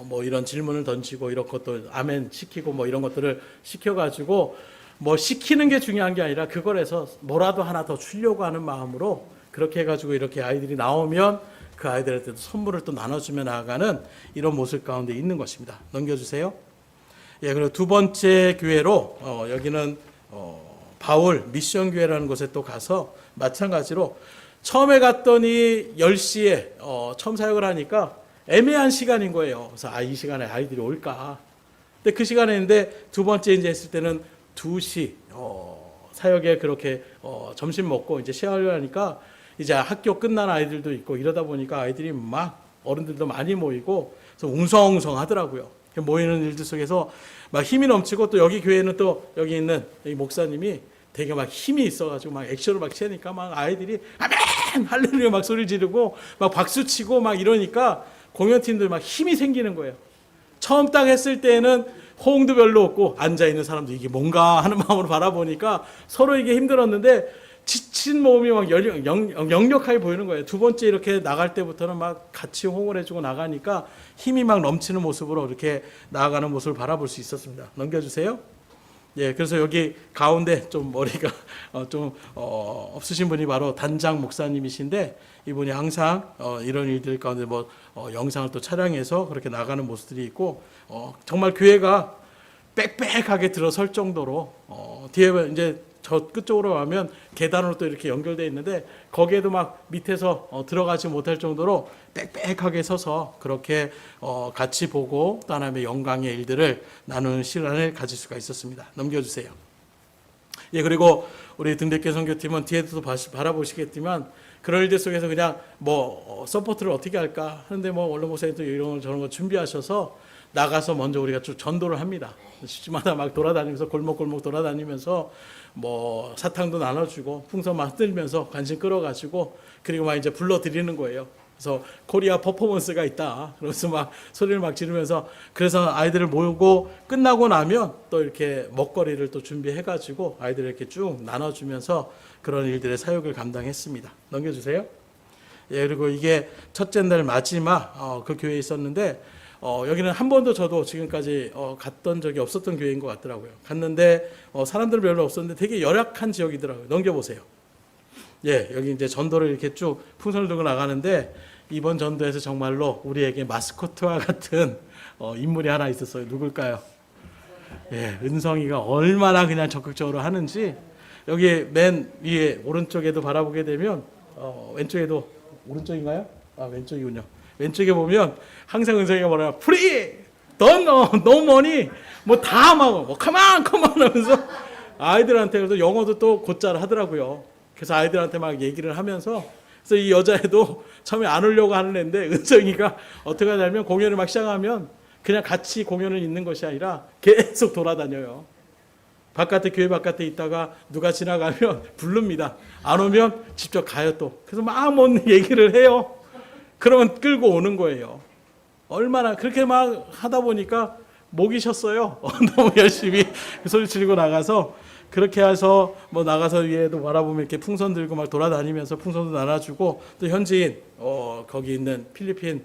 뭐 이런 질문을 던지고 이런 것도 아멘 시키고 뭐 이런 것들을 시켜가지고 뭐 시키는 게 중요한 게 아니라 그걸 해서 뭐라도 하나 더 주려고 하는 마음으로 그렇게 해가지고 이렇게 아이들이 나오면 그 아이들한테도 선물을 또 나눠주며 나아가는 이런 모습 가운데 있는 것입니다. 넘겨주세요. 예, 그리고 두 번째 교회로 여기는 바울 미션 교회라는 곳에 또 가서 마찬가지로 처음에 갔더니 10시에 처음 사역을 하니까 애매한 시간인 거예요. 그래서 이 시간에 아이들이 올까? 근데 그 시간에 있는데 두 번째 이제 했을 때는 2시 사역에 그렇게 점심 먹고 이제 쉐어를 하니까 이제 학교 끝난 아이들도 있고 이러다 보니까 아이들이 막 어른들도 많이 모이고 그래서 웅성웅성 하더라고요. 모이는 일들 속에서 막 힘이 넘치고 또 여기 교회는 또 여기 있는 이 목사님이 되게 막 힘이 있어가지고 막 액션을 막 치니까 막 아이들이 아멘 할렐루야 막 소리 지르고 막 박수 치고 막 이러니까 공연팀들 막 힘이 생기는 거예요. 처음 딱 했을 때는 호응도 별로 없고 앉아있는 사람도 이게 뭔가 하는 마음으로 바라보니까 서로 이게 힘들었는데 지친 몸이 막 역력하게 보이는 거예요. 두 번째 이렇게 나갈 때부터는 막 같이 호응을 해주고 나가니까 힘이 막 넘치는 모습으로 이렇게 나아가는 모습을 바라볼 수 있었습니다. 넘겨주세요. 예, 그래서 여기 가운데 좀 머리가 좀 없으신 분이 바로 단장 목사님이신데 이분이 항상 이런 일들 가운데 뭐 영상을 또 촬영해서 그렇게 나가는 모습들이 있고 정말 교회가 빽빽하게 들어설 정도로 뒤에 이제 저 끝쪽으로 가면 계단으로 또 이렇게 연결되어 있는데 거기에도 막 밑에서 들어가지 못할 정도로 빽빽하게 서서 그렇게 같이 보고 또 하나님의 영광의 일들을 나누는 시간을 가질 수가 있었습니다. 넘겨주세요. 예, 그리고 우리 등대교 선교팀은 뒤에도 바라보시겠지만 그런 일들 속에서 그냥 서포트를 어떻게 할까 하는데 원로 목사님도 이런 거 저런 거 준비하셔서 나가서 먼저 우리가 쭉 전도를 합니다. 시집마다 막 돌아다니면서 골목골목 돌아다니면서 사탕도 나눠주고 풍선 막 흔들면서 관심 끌어가지고 그리고 막 이제 불러드리는 거예요. 그래서 코리아 퍼포먼스가 있다. 그러면서 막 소리를 막 지르면서 그래서 아이들을 모으고 끝나고 나면 또 이렇게 먹거리를 또 준비해가지고 아이들을 이렇게 쭉 나눠주면서 그런 일들의 사역을 감당했습니다. 넘겨주세요. 예, 그리고 이게 첫째 날 마지막 그 교회에 있었는데 여기는 한 번도 저도 지금까지 갔던 적이 없었던 교회인 것 같더라고요. 갔는데 사람들 별로 없었는데 되게 열악한 지역이더라고요. 넘겨보세요. 예, 여기 이제 전도를 이렇게 쭉 풍선을 들고 나가는데 이번 전도에서 정말로 우리에게 마스코트와 같은 인물이 하나 있었어요. 누굴까요? 예, 은성이가 얼마나 그냥 적극적으로 하는지 여기 맨 위에 오른쪽에도 바라보게 되면 왼쪽에도 오른쪽인가요? 아, 왼쪽이군요. 왼쪽에 보면 항상 은성이가 뭐라 프리 no money 다 막 come on 하면서 아이들한테 그래도 영어도 또 곧잘 하더라고요. 그래서 아이들한테 막 얘기를 하면서 그래서 이 여자애도 처음에 안 오려고 하는 애인데 은성이가 어떻게 하냐면 공연을 막 시작하면 그냥 같이 공연을 있는 것이 아니라 계속 돌아다녀요. 교회 바깥에 있다가 누가 지나가면 부릅니다. 안 오면 직접 가요 또. 그래서 막 뭔 얘기를 해요. 그러면 끌고 오는 거예요. 얼마나 그렇게 막 하다 보니까 목이 쉬었어요. 너무 열심히 소리 지르고 나가서 그렇게 해서 나가서 위에도 바라보면 이렇게 풍선 들고 막 돌아다니면서 풍선도 나눠주고 또 현지인 거기 있는 필리핀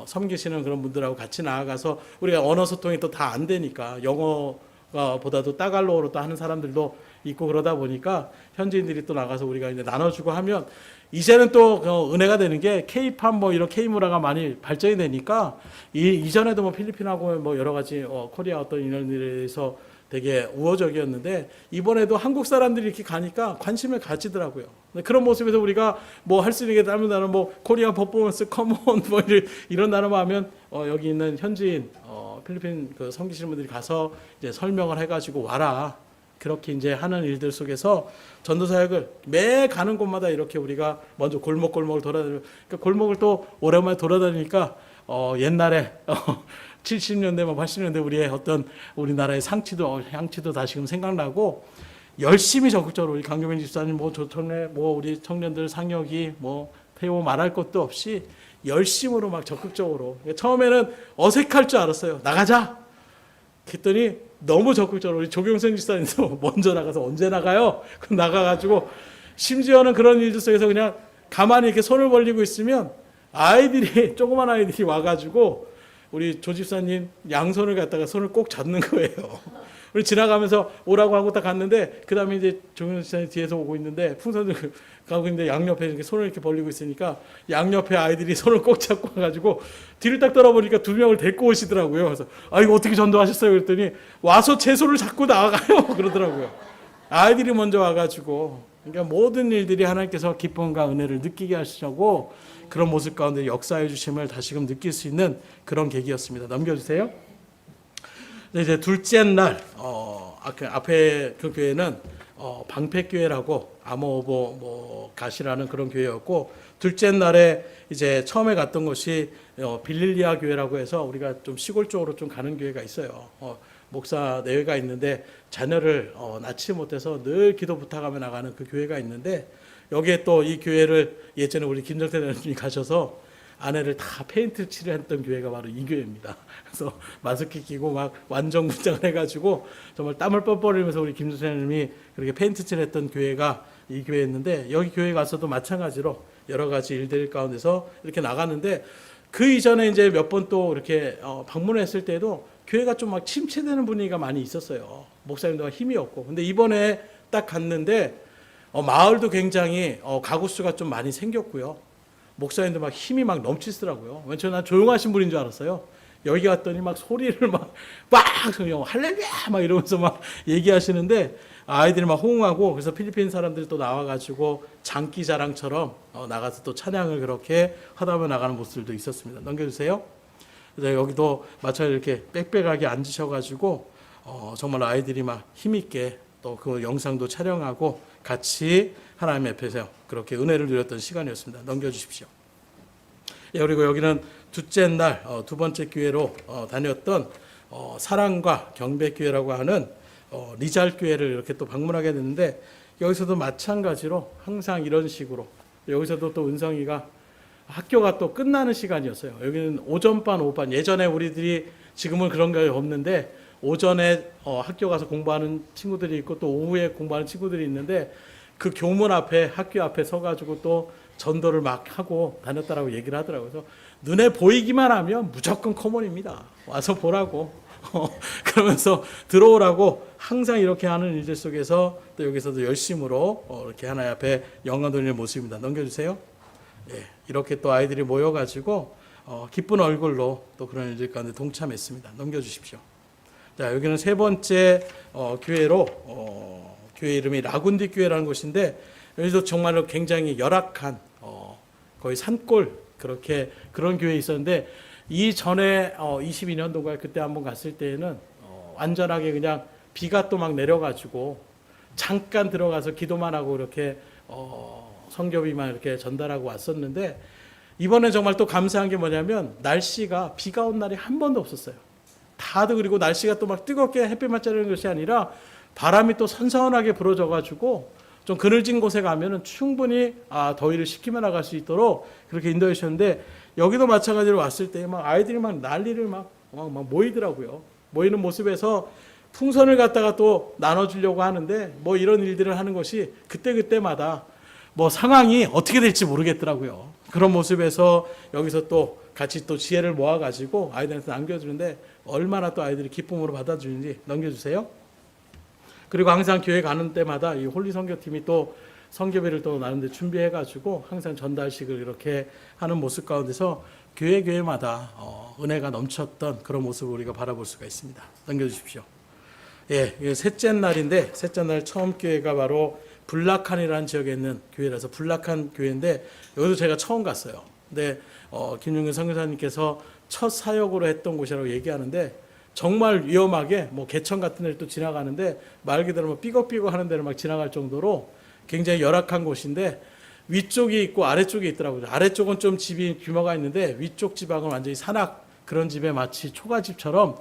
섬기시는 그런 분들하고 같이 나아가서 우리가 언어 소통이 또 다 안 되니까 영어보다도 따갈로어로 또 하는 사람들도 있고 그러다 보니까 현지인들이 또 나가서 우리가 이제 나눠주고 하면 이제는 또 은혜가 되는 게 K-팝 이런 K-문화가 많이 발전이 되니까 이전에도 필리핀하고 여러 가지 코리아 어떤 이런 일에 대해서 되게 우호적이었는데 이번에도 한국 사람들이 이렇게 가니까 관심을 가지더라고요. 그런 모습에서 우리가 할 수 있는 게 다른 나는 코리아 퍼포먼스 커먼 이런 단어만 하면 여기 있는 현지인 필리핀 그 섬기시는 분들이 가서 이제 설명을 해가지고 와라. 그렇게 이제 하는 일들 속에서 전도 사역을 매 가는 곳마다 이렇게 우리가 먼저 골목골목을 돌아다니고 그러니까 골목을 또 오랜만에 돌아다니니까 옛날에 70년대 80년대 우리의 어떤 우리나라의 향치도 다시금 생각나고 열심히 적극적으로 우리 강경민 집사님 조청래 우리 청년들 상혁이 태호 말할 것도 없이 열심으로 막 적극적으로 처음에는 어색할 줄 알았어요. 나가자. 그랬더니 너무 적극적으로 우리 조경선 집사님도 먼저 나가서 언제 나가요? 그럼 나가가지고 심지어는 그런 일들 속에서 그냥 가만히 이렇게 손을 벌리고 있으면 조그만 아이들이 와가지고 우리 조 집사님 양손을 갖다가 손을 꼭 잡는 거예요. 우리 지나가면서 오라고 하고 딱 갔는데 그 다음에 이제 조경선 집사님 뒤에서 오고 있는데 풍선을 가고 있는데 양옆에 이렇게 손을 이렇게 벌리고 있으니까 양옆에 아이들이 손을 꼭 잡고 와가지고 뒤를 딱 돌아보니까 두 명을 데리고 오시더라고요. 그래서 이거 어떻게 전도하셨어요? 그랬더니 와서 제 손을 잡고 나가요. 그러더라고요. 아이들이 먼저 와가지고 그러니까 모든 일들이 하나님께서 기쁨과 은혜를 느끼게 하시려고 그런 모습 가운데 역사해 주심을 다시금 느낄 수 있는 그런 계기였습니다. 넘겨주세요. 이제 둘째 날 앞에 그 교회는 방패교회라고 아모보 가시라는 그런 교회였고 둘째 날에 이제 처음에 갔던 곳이 빌릴리아 교회라고 해서 우리가 좀 시골 쪽으로 좀 가는 교회가 있어요. 목사 내외가 있는데 자녀를 낳지 못해서 늘 기도 부탁하며 나가는 그 교회가 있는데 여기에 또 이 교회를 예전에 우리 김정태 대표님이 가셔서 아내를 다 페인트 칠했던 교회가 바로 이 교회입니다. 그래서 마스크 끼고 막 완전 분장을 해가지고 정말 땀을 뻘뻘 흘리면서 우리 김수사님이 그렇게 페인트 칠했던 교회가 이 교회였는데 여기 교회 가서도 마찬가지로 여러 가지 일들 가운데서 이렇게 나갔는데 그 이전에 이제 몇 번 또 이렇게 방문했을 때도 교회가 좀 막 침체되는 분위기가 많이 있었어요. 목사님도 힘이 없고. 근데 이번에 딱 갔는데 마을도 굉장히 가구 수가 좀 많이 생겼고요. 목사님도 막 힘이 막 넘치시더라고요. 난 조용하신 분인 줄 알았어요. 여기 갔더니 막 소리를 막 할렐루야 막 이러면서 막 얘기하시는데 아이들이 막 호응하고 그래서 필리핀 사람들이 또 나와가지고 장기 자랑처럼 나가서 또 찬양을 그렇게 하다 나가는 모습들도 있었습니다. 넘겨주세요. 그래서 여기도 마찬가지로 이렇게 빽빽하게 앉으셔가지고 정말 아이들이 막 힘있게 또 그 영상도 촬영하고 같이 하나님 앞에서 그렇게 은혜를 누렸던 시간이었습니다. 넘겨주십시오. 예, 그리고 여기는 둘째 날 두 번째 교회로 다녔던 사랑과 경배 교회라고 하는 리잘 교회를 이렇게 또 방문하게 됐는데 여기서도 마찬가지로 항상 이런 식으로 여기서도 또 은성이가 학교가 또 끝나는 시간이었어요. 여기는 오전반, 오후반. 예전에 우리들이 지금은 그런 게 없는데 오전에 학교 가서 공부하는 친구들이 있고 또 오후에 공부하는 친구들이 있는데 그 교문 앞에 학교 앞에 서가지고 또 전도를 막 하고 다녔다라고 얘기를 하더라고요. 그래서 눈에 보이기만 하면 무조건 커먼입니다. 와서 보라고. 그러면서 들어오라고 항상 이렇게 하는 일들 속에서 또 여기서도 열심으로 이렇게 하나님 앞에 영광 돌리는 모습입니다. 넘겨주세요. 예, 이렇게 또 아이들이 모여가지고 기쁜 얼굴로 또 그런 일들 가운데 동참했습니다. 넘겨주십시오. 자, 여기는 세 번째 교회로 교회 이름이 라군디 교회라는 곳인데 여기서 정말로 굉장히 열악한 거의 산골 그렇게 그런 교회에 있었는데 이 전에 22년도가 그때 한번 갔을 때에는 완전하게 그냥 비가 또 막 내려가지고 잠깐 들어가서 기도만 하고 이렇게 성교비만 이렇게 전달하고 왔었는데 이번에 정말 또 감사한 게 뭐냐면 날씨가 비가 온 날이 한 번도 없었어요. 다들 그리고 날씨가 또 막 뜨겁게 햇빛만 쬐는 것이 아니라 바람이 또 선선하게 불어져가지고 좀 그늘진 곳에 가면은 충분히 더위를 식히며 나갈 수 있도록 그렇게 인도해 주셨는데 여기도 마찬가지로 왔을 때 막 아이들이 막 난리를 막 모이더라고요. 모이는 모습에서 풍선을 갖다가 또 나눠주려고 하는데 뭐 이런 일들을 하는 것이 그때그때마다 뭐 상황이 어떻게 될지 모르겠더라고요. 그런 모습에서 여기서 또 같이 또 지혜를 모아가지고 아이들한테 남겨주는데 얼마나 또 아이들이 기쁨으로 받아주는지 넘겨주세요. 그리고 항상 교회 가는 때마다 이 홀리 선교팀이 또 선교비를 또 나는데 준비해가지고 항상 전달식을 이렇게 하는 모습 가운데서 교회마다 은혜가 넘쳤던 그런 모습을 우리가 바라볼 수가 있습니다. 넘겨주십시오. 예, 셋째 날인데 셋째 날 처음 교회가 바로 블라칸이라는 지역에 있는 교회라서 블라칸 교회인데 여기도 제가 처음 갔어요. 근데 김용근 선교사님께서 첫 사역으로 했던 곳이라고 얘기하는데 정말 위험하게 뭐 개천 같은 데를 또 지나가는데 말 그대로 뭐 삐걱삐걱 하는 데를 막 지나갈 정도로 굉장히 열악한 곳인데 위쪽이 있고 아래쪽이 있더라고요. 아래쪽은 좀 집이 규모가 있는데 위쪽 지방은 완전히 산악 그런 집에 마치 초가집처럼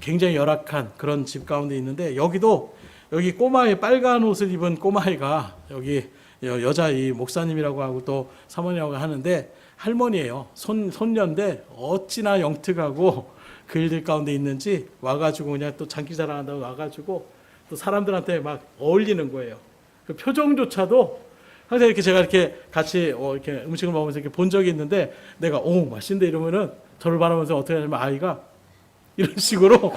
굉장히 열악한 그런 집 가운데 있는데 여기 꼬마애 빨간 옷을 입은 꼬마애가 여기 여자 이 목사님이라고 하고 또 사모님이라고 하는데 할머니예요. 손녀인데 어찌나 영특하고 그 일들 가운데 있는지 와가지고 그냥 또 장기 자랑한다고 와가지고 또 사람들한테 막 어울리는 거예요. 그 표정조차도 항상 이렇게 제가 이렇게 같이 이렇게 음식을 먹으면서 이렇게 본 적이 있는데 내가 맛있는데 이러면은 저를 바라보면서 어떻게 하냐면 아이가 이런 식으로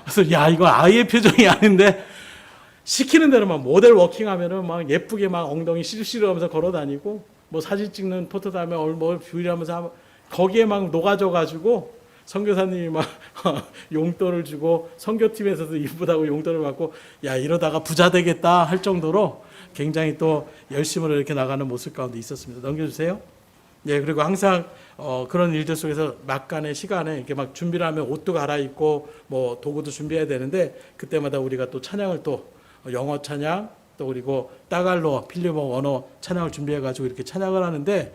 그래서 야 이거 아이의 표정이 아닌데 시키는 대로 막 모델 워킹하면은 막 예쁘게 막 엉덩이 시르시르하면서 걸어다니고 뭐 사진 찍는 포토 하면 뭐 뷰리하면서 거기에 막 녹아져가지고 선교사님이 막 용돈을 주고 선교팀에서도 이쁘다고 용돈을 받고 야 이러다가 부자 되겠다 할 정도로 굉장히 또 열심으로 이렇게 나가는 모습 가운데 있었습니다. 넘겨주세요. 예, 그리고 항상 그런 일들 속에서 막간의 시간에 이렇게 막 준비를 하면 옷도 갈아입고 뭐 도구도 준비해야 되는데 그때마다 우리가 또 찬양을 또 영어 찬양 또 그리고 따갈로 필리핀 언어 찬양을 준비해가지고 이렇게 찬양을 하는데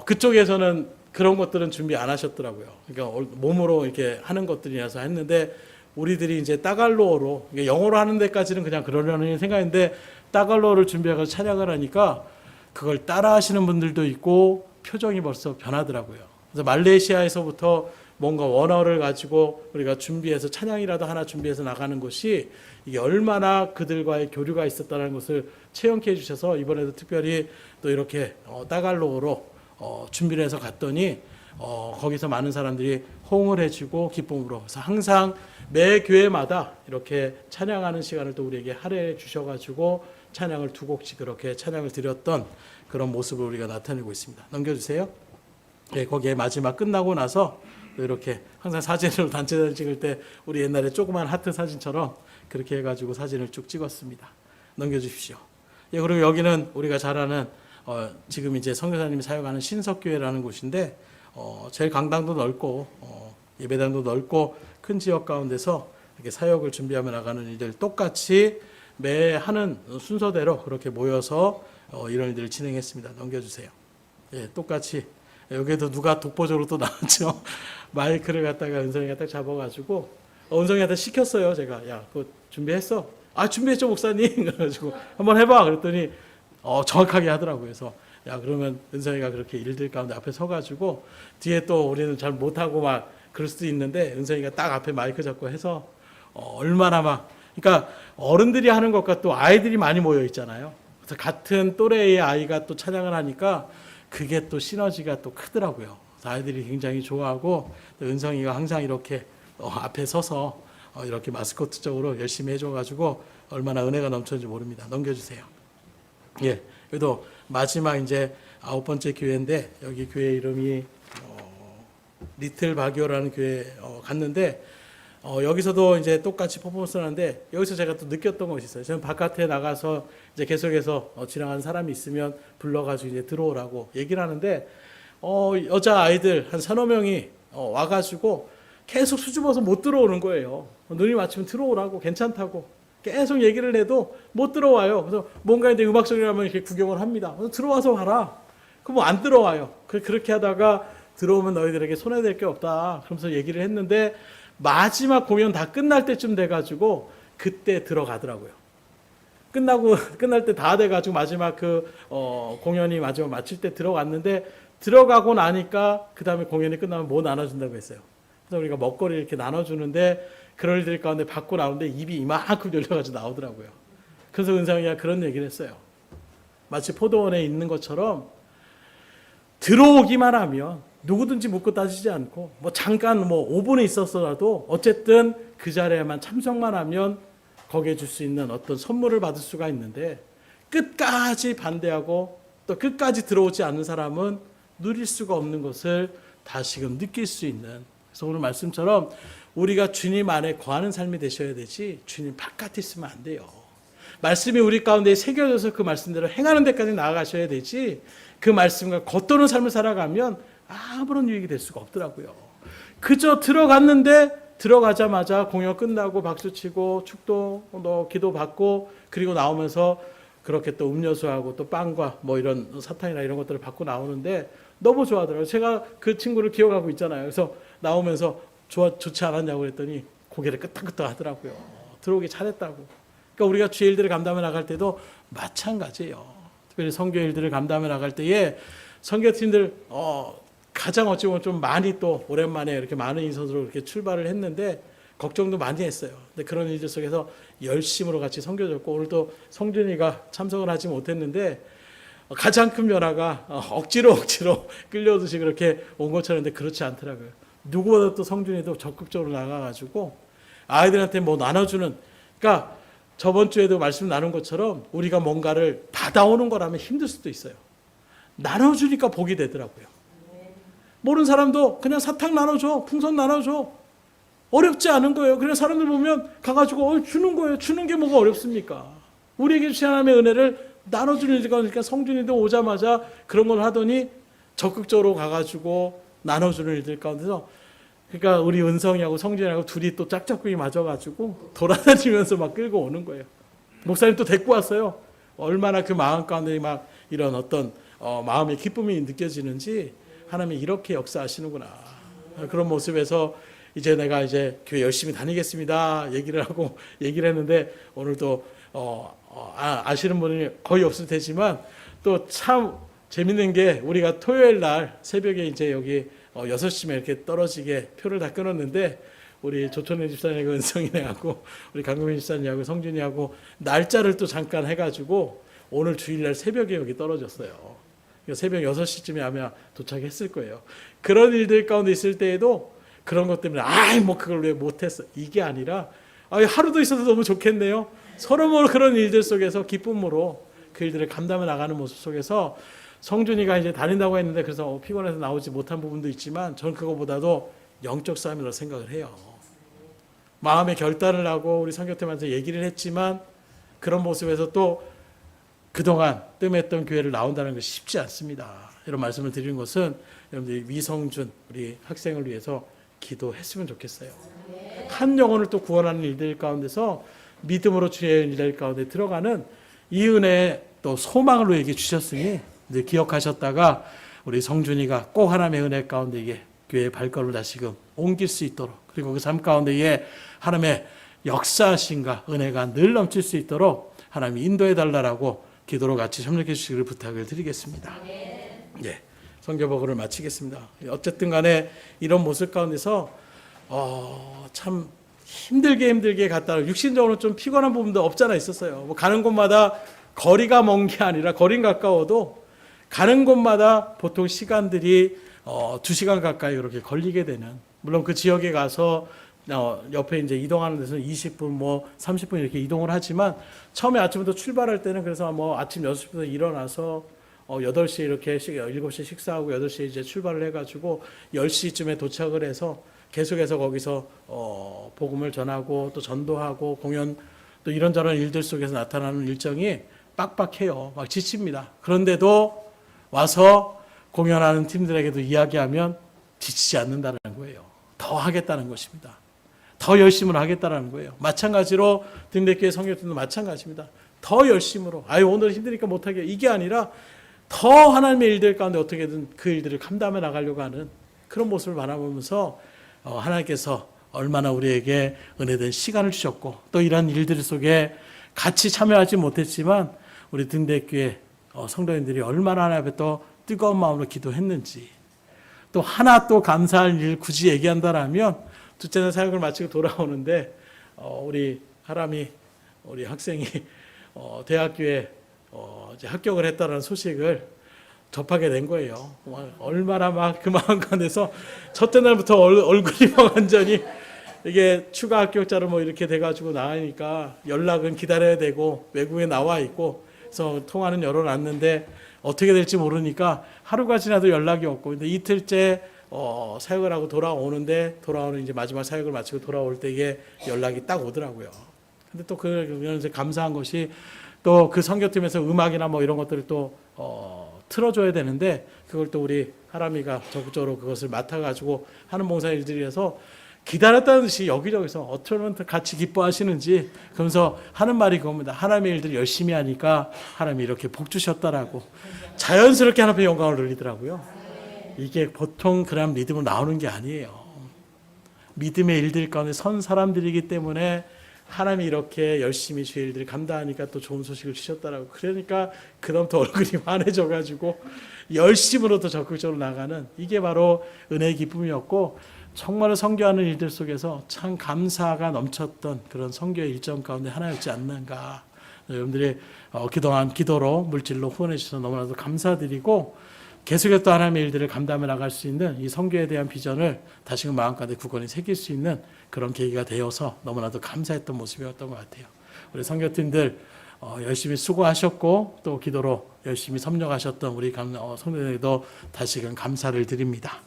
그쪽에서는 그런 것들은 준비 안 하셨더라고요. 그러니까 몸으로 이렇게 하는 것들이라서 했는데 우리들이 이제 따갈로어로 영어로 하는 데까지는 그냥 그러려는 생각인데 따갈로어를 준비해서 찬양을 하니까 그걸 따라 하시는 분들도 있고 표정이 벌써 변하더라고요. 그래서 말레이시아에서부터 뭔가 원어를 가지고 우리가 준비해서 찬양이라도 하나 준비해서 나가는 것이 이게 얼마나 그들과의 교류가 있었다는 것을 체험케 해주셔서 이번에도 특별히 또 이렇게 따갈로어로 준비를 해서 갔더니 거기서 많은 사람들이 호응을 해주고 기쁨으로 그래서 항상 매 교회마다 이렇게 찬양하는 시간을 또 우리에게 할애해 주셔가지고 찬양을 두 곡씩 그렇게 찬양을 드렸던 그런 모습을 우리가 나타내고 있습니다. 넘겨주세요. 네, 거기에 마지막 끝나고 나서 또 이렇게 항상 사진으로 단체 사진 찍을 때 우리 옛날에 조그만 하트 사진처럼 그렇게 해가지고 사진을 쭉 찍었습니다. 넘겨주십시오. 예, 그리고 여기는 우리가 잘 아는 지금 이제 선교사님이 사역하는 신석교회라는 곳인데 제일 강당도 넓고 예배당도 넓고 큰 지역 가운데서 이렇게 사역을 준비하며 나가는 일들 똑같이 매 하는 순서대로 그렇게 모여서 이런 일들을 진행했습니다. 넘겨주세요. 예, 똑같이 여기에도 누가 독보적으로 또 나왔죠. 마이크를 갖다가 은성이가 딱 잡아가지고 은성이한테 시켰어요. 제가 야, 그거 준비했어? 아, 준비했죠 목사님. 그래가지고 한번 해봐. 그랬더니 정확하게 하더라고요. 그래서 야, 그러면 은성이가 그렇게 일들 가운데 앞에 서가지고 뒤에 또 우리는 잘 못하고 막 그럴 수도 있는데 은성이가 딱 앞에 마이크 잡고 해서 얼마나 막 그러니까 어른들이 하는 것과 또 아이들이 많이 모여 있잖아요. 그래서 같은 또래의 아이가 또 찬양을 하니까 그게 또 시너지가 또 크더라고요. 아이들이 굉장히 좋아하고 또 은성이가 항상 이렇게 앞에 서서 이렇게 마스코트적으로 열심히 해줘가지고 얼마나 은혜가 넘쳤는지 모릅니다. 넘겨주세요. 예, 그래도 마지막 이제 9번째 교회인데 여기 교회 이름이 리틀 바기오라는 교회 갔는데 여기서도 이제 똑같이 퍼포먼스를 하는데 여기서 제가 또 느꼈던 것이 있어요. 저는 바깥에 나가서 이제 계속해서 지나가는 사람이 있으면 불러가지고 이제 들어오라고 얘기를 하는데 여자 아이들 한 3~4명이 와가지고 계속 수줍어서 못 들어오는 거예요. 눈이 맞추면 들어오라고 괜찮다고 계속 얘기를 해도 못 들어와요. 그래서 뭔가 이제 음악성이라면 이렇게 구경을 합니다. 그래서 들어와서 봐라. 그럼 뭐 안 들어와요. 그렇게 하다가 들어오면 너희들에게 손해될 게 없다. 그러면서 얘기를 했는데 마지막 공연 다 끝날 때쯤 돼가지고 그때 들어가더라고요. 끝날 때 다 돼가지고 마지막 공연이 마지막 마칠 때 들어갔는데 들어가고 나니까 그 다음에 공연이 끝나면 뭐 나눠준다고 했어요. 그래서 우리가 먹거리 이렇게 나눠주는데 그럴 일들 가운데 받고 나오는데 입이 이만큼 열려가지고 나오더라고요. 그래서 은상이가 그런 얘기를 했어요. 마치 포도원에 있는 것처럼 들어오기만 하면 누구든지 묻고 따지지 않고 뭐 잠깐 5분에 있었어라도 어쨌든 그 자리에만 참석만 하면 거기에 줄 수 있는 어떤 선물을 받을 수가 있는데 끝까지 반대하고 또 끝까지 들어오지 않는 사람은 누릴 수가 없는 것을 다시금 느낄 수 있는 그래서 오늘 말씀처럼 우리가 주님 안에 거하는 삶이 되셔야 되지 주님 바깥에 있으면 안 돼요. 말씀이 우리 가운데 새겨져서 그 말씀대로 행하는 데까지 나아가셔야 되지 그 말씀과 겉도는 삶을 살아가면 아무런 유익이 될 수가 없더라고요. 그저 들어갔는데 들어가자마자 공연 끝나고 박수치고 축도 기도 받고 그리고 나오면서 그렇게 또 음료수하고 또 빵과 뭐 이런 사탕이나 이런 것들을 받고 나오는데 너무 좋아하더라고요. 제가 그 친구를 기억하고 있잖아요. 그래서 나오면서 좋지 않았냐고 그랬더니 고개를 끄덕끄덕 하더라고요. 들어오기 잘했다고. 그러니까 우리가 주의 일들을 감당해 나갈 때도 마찬가지예요. 특별히 선교 일들을 감당해 나갈 때에 선교팀들 가장 어찌 보면 좀 많이 또 오랜만에 이렇게 많은 인선으로 이렇게 출발을 했는데 걱정도 많이 했어요. 근데 그런 일들 속에서 열심으로 같이 섬겨줬고 오늘도 성준이가 참석을 하지 못했는데 가장 큰 변화가 억지로 끌려오듯이 그렇게 온 것처럼 근데 그렇지 않더라고요. 누구보다 또 성준이도 적극적으로 나가가지고 아이들한테 뭐 나눠주는 그러니까 저번 주에도 말씀 나눈 것처럼 우리가 뭔가를 받아오는 거라면 힘들 수도 있어요. 나눠주니까 복이 되더라고요. 모르는 사람도 그냥 사탕 나눠줘, 풍선 나눠줘. 어렵지 않은 거예요. 그냥 사람들 보면 가가지고 주는 거예요. 주는 게 뭐가 어렵습니까? 우리에게 주신 하나님의 은혜를 나눠주는 일이니까 그러니까 성준이도 오자마자 그런 걸 하더니 적극적으로 가가지고 나눠주는 일들 가운데서 그러니까 우리 은성이하고 성준이하고 둘이 또 짝짝꿍이 맞아가지고 돌아다니면서 막 끌고 오는 거예요. 목사님 또 데리고 왔어요. 얼마나 그 마음 가운데 막 이런 어떤 마음의 기쁨이 느껴지는지 하나님이 이렇게 역사하시는구나. 그런 모습에서 이제 내가 이제 교회 열심히 다니겠습니다. 얘기를 했는데 오늘도 아시는 분이 거의 없을 테지만 또 참 재밌는 게 우리가 토요일 날 새벽에 이제 여기 6시면 이렇게 떨어지게 표를 다 끊었는데 우리 조천혜 집사님하고 은성이하고 우리 강금희 집사님하고 성준이하고 날짜를 또 잠깐 해가지고 오늘 주일날 새벽에 여기 떨어졌어요. 새벽 6시쯤에 아마 도착했을 거예요. 그런 일들 가운데 있을 때에도 그런 것 때문에 뭐 그걸 왜 못했어 이게 아니라 하루도 있어도 너무 좋겠네요. 서로 그런 일들 속에서 기쁨으로 그 일들을 감당해 나가는 모습 속에서 성준이가 이제 다닌다고 했는데 그래서 피곤해서 나오지 못한 부분도 있지만 저는 그거보다도 영적 싸움이라고 생각을 해요. 마음의 결단을 하고 우리 선교팀한테 얘기를 했지만 그런 모습에서 또 그동안 뜸했던 교회를 나온다는 것이 쉽지 않습니다. 이런 말씀을 드리는 것은 여러분들이 위성준 우리 학생을 위해서 기도했으면 좋겠어요. 한 영혼을 또 구원하는 일들 가운데서 믿음으로 주의 일 가운데 들어가는 이 은혜에 또 소망을 우리에게 주셨으니 이제 기억하셨다가 우리 성준이가 꼭 하나님의 은혜 가운데 이게 교회의 발걸음을 다시금 옮길 수 있도록 그리고 그 삶 가운데에 하나님의 역사하심과 은혜가 늘 넘칠 수 있도록 하나님이 인도해 달라고 기도로 같이 협력해 주시기를 부탁을 드리겠습니다. 예, 선교복을 마치겠습니다. 어쨌든 간에 이런 모습 가운데서 참 힘들게 갔다 육신적으로 좀 피곤한 부분도 없잖아 있었어요. 뭐 가는 곳마다 거리가 먼 게 아니라 거리는 가까워도 가는 곳마다 보통 시간들이 2시간 가까이 이렇게 걸리게 되는, 물론 그 지역에 가서 옆에 이제 이동하는 데서는 20분 뭐 30분 이렇게 이동을 하지만 처음에 아침부터 출발할 때는 그래서 뭐 아침 6시부터 일어나서 8시에 이렇게 7시에 식사하고 8시에 이제 출발을 해가지고 10시쯤에 도착을 해서 계속해서 거기서 복음을 전하고 또 전도하고 공연 또 이런저런 일들 속에서 나타나는 일정이 빡빡해요. 막 지칩니다. 그런데도 와서 공연하는 팀들에게도 이야기하면 지치지 않는다는 거예요. 더 하겠다는 것입니다. 더 열심으로 하겠다는 거예요. 마찬가지로 등대교회 성교팀도 마찬가지입니다. 더 열심으로 오늘 힘드니까 못하게 이게 아니라 더 하나님의 일들 가운데 어떻게든 그 일들을 감당해 나가려고 하는 그런 모습을 바라보면서 하나님께서 얼마나 우리에게 은혜된 시간을 주셨고 또 이런 일들 속에 같이 참여하지 못했지만 우리 등대교회 성도님들이 얼마나 하나님 앞에 또 뜨거운 마음으로 기도했는지 또 하나 또 감사할 일 굳이 얘기한다라면 둘째 날 사역을 마치고 돌아오는데 우리 하람이 우리 학생이 대학교에 이제 합격을 했다는 소식을 접하게 된 거예요. 얼마나 막 그 마음 가운데서 첫째 날부터 얼굴이 막 완전히 이게 추가 합격자로 뭐 이렇게 돼가지고 나가니까 연락은 기다려야 되고 외국에 나와 있고 그래서 통화는 열어놨는데 어떻게 될지 모르니까 하루가 지나도 연락이 없고 근데 이틀째 사역을 하고 돌아오는 이제 마지막 사역을 마치고 돌아올 때 이게 연락이 딱 오더라고요. 근데 또 그러면서 감사한 것이 또 그 선교팀에서 음악이나 뭐 이런 것들을 또 틀어줘야 되는데 그걸 또 우리 하람이가 적극적으로 그것을 맡아가지고 하는 봉사 일들이라서 기다렸다는 듯이 여기저기서 어쩌면 같이 기뻐하시는지 그러면서 하는 말이 그겁니다. 하나님의 일들을 열심히 하니까 하나님이 이렇게 복 주셨다라고 자연스럽게 하나님의 영광을 돌리더라고요. 이게 보통 그런 믿음으로 나오는 게 아니에요. 믿음의 일들 가운데 선 사람들이기 때문에 하나님이 이렇게 열심히 주의 일들을 감당하니까 또 좋은 소식을 주셨다라고. 그러니까 그다음부터 얼굴이 환해져가지고 열심으로 더 적극적으로 나가는 이게 바로 은혜의 기쁨이었고 정말로 선교하는 일들 속에서 참 감사가 넘쳤던 그런 선교의 일정 가운데 하나였지 않는가. 여러분들이 그동안 기도로 물질로 후원해 주셔서 너무나도 감사드리고 계속해서 또 하나님의 일들을 감당해 나갈 수 있는 이 선교에 대한 비전을 다시금 마음가운데 굳건히 새길 수 있는 그런 계기가 되어서 너무나도 감사했던 모습이었던 것 같아요. 우리 선교팀들 열심히 수고하셨고 또 기도로 열심히 섭렵하셨던 우리 성도들에게도 다시금 감사를 드립니다.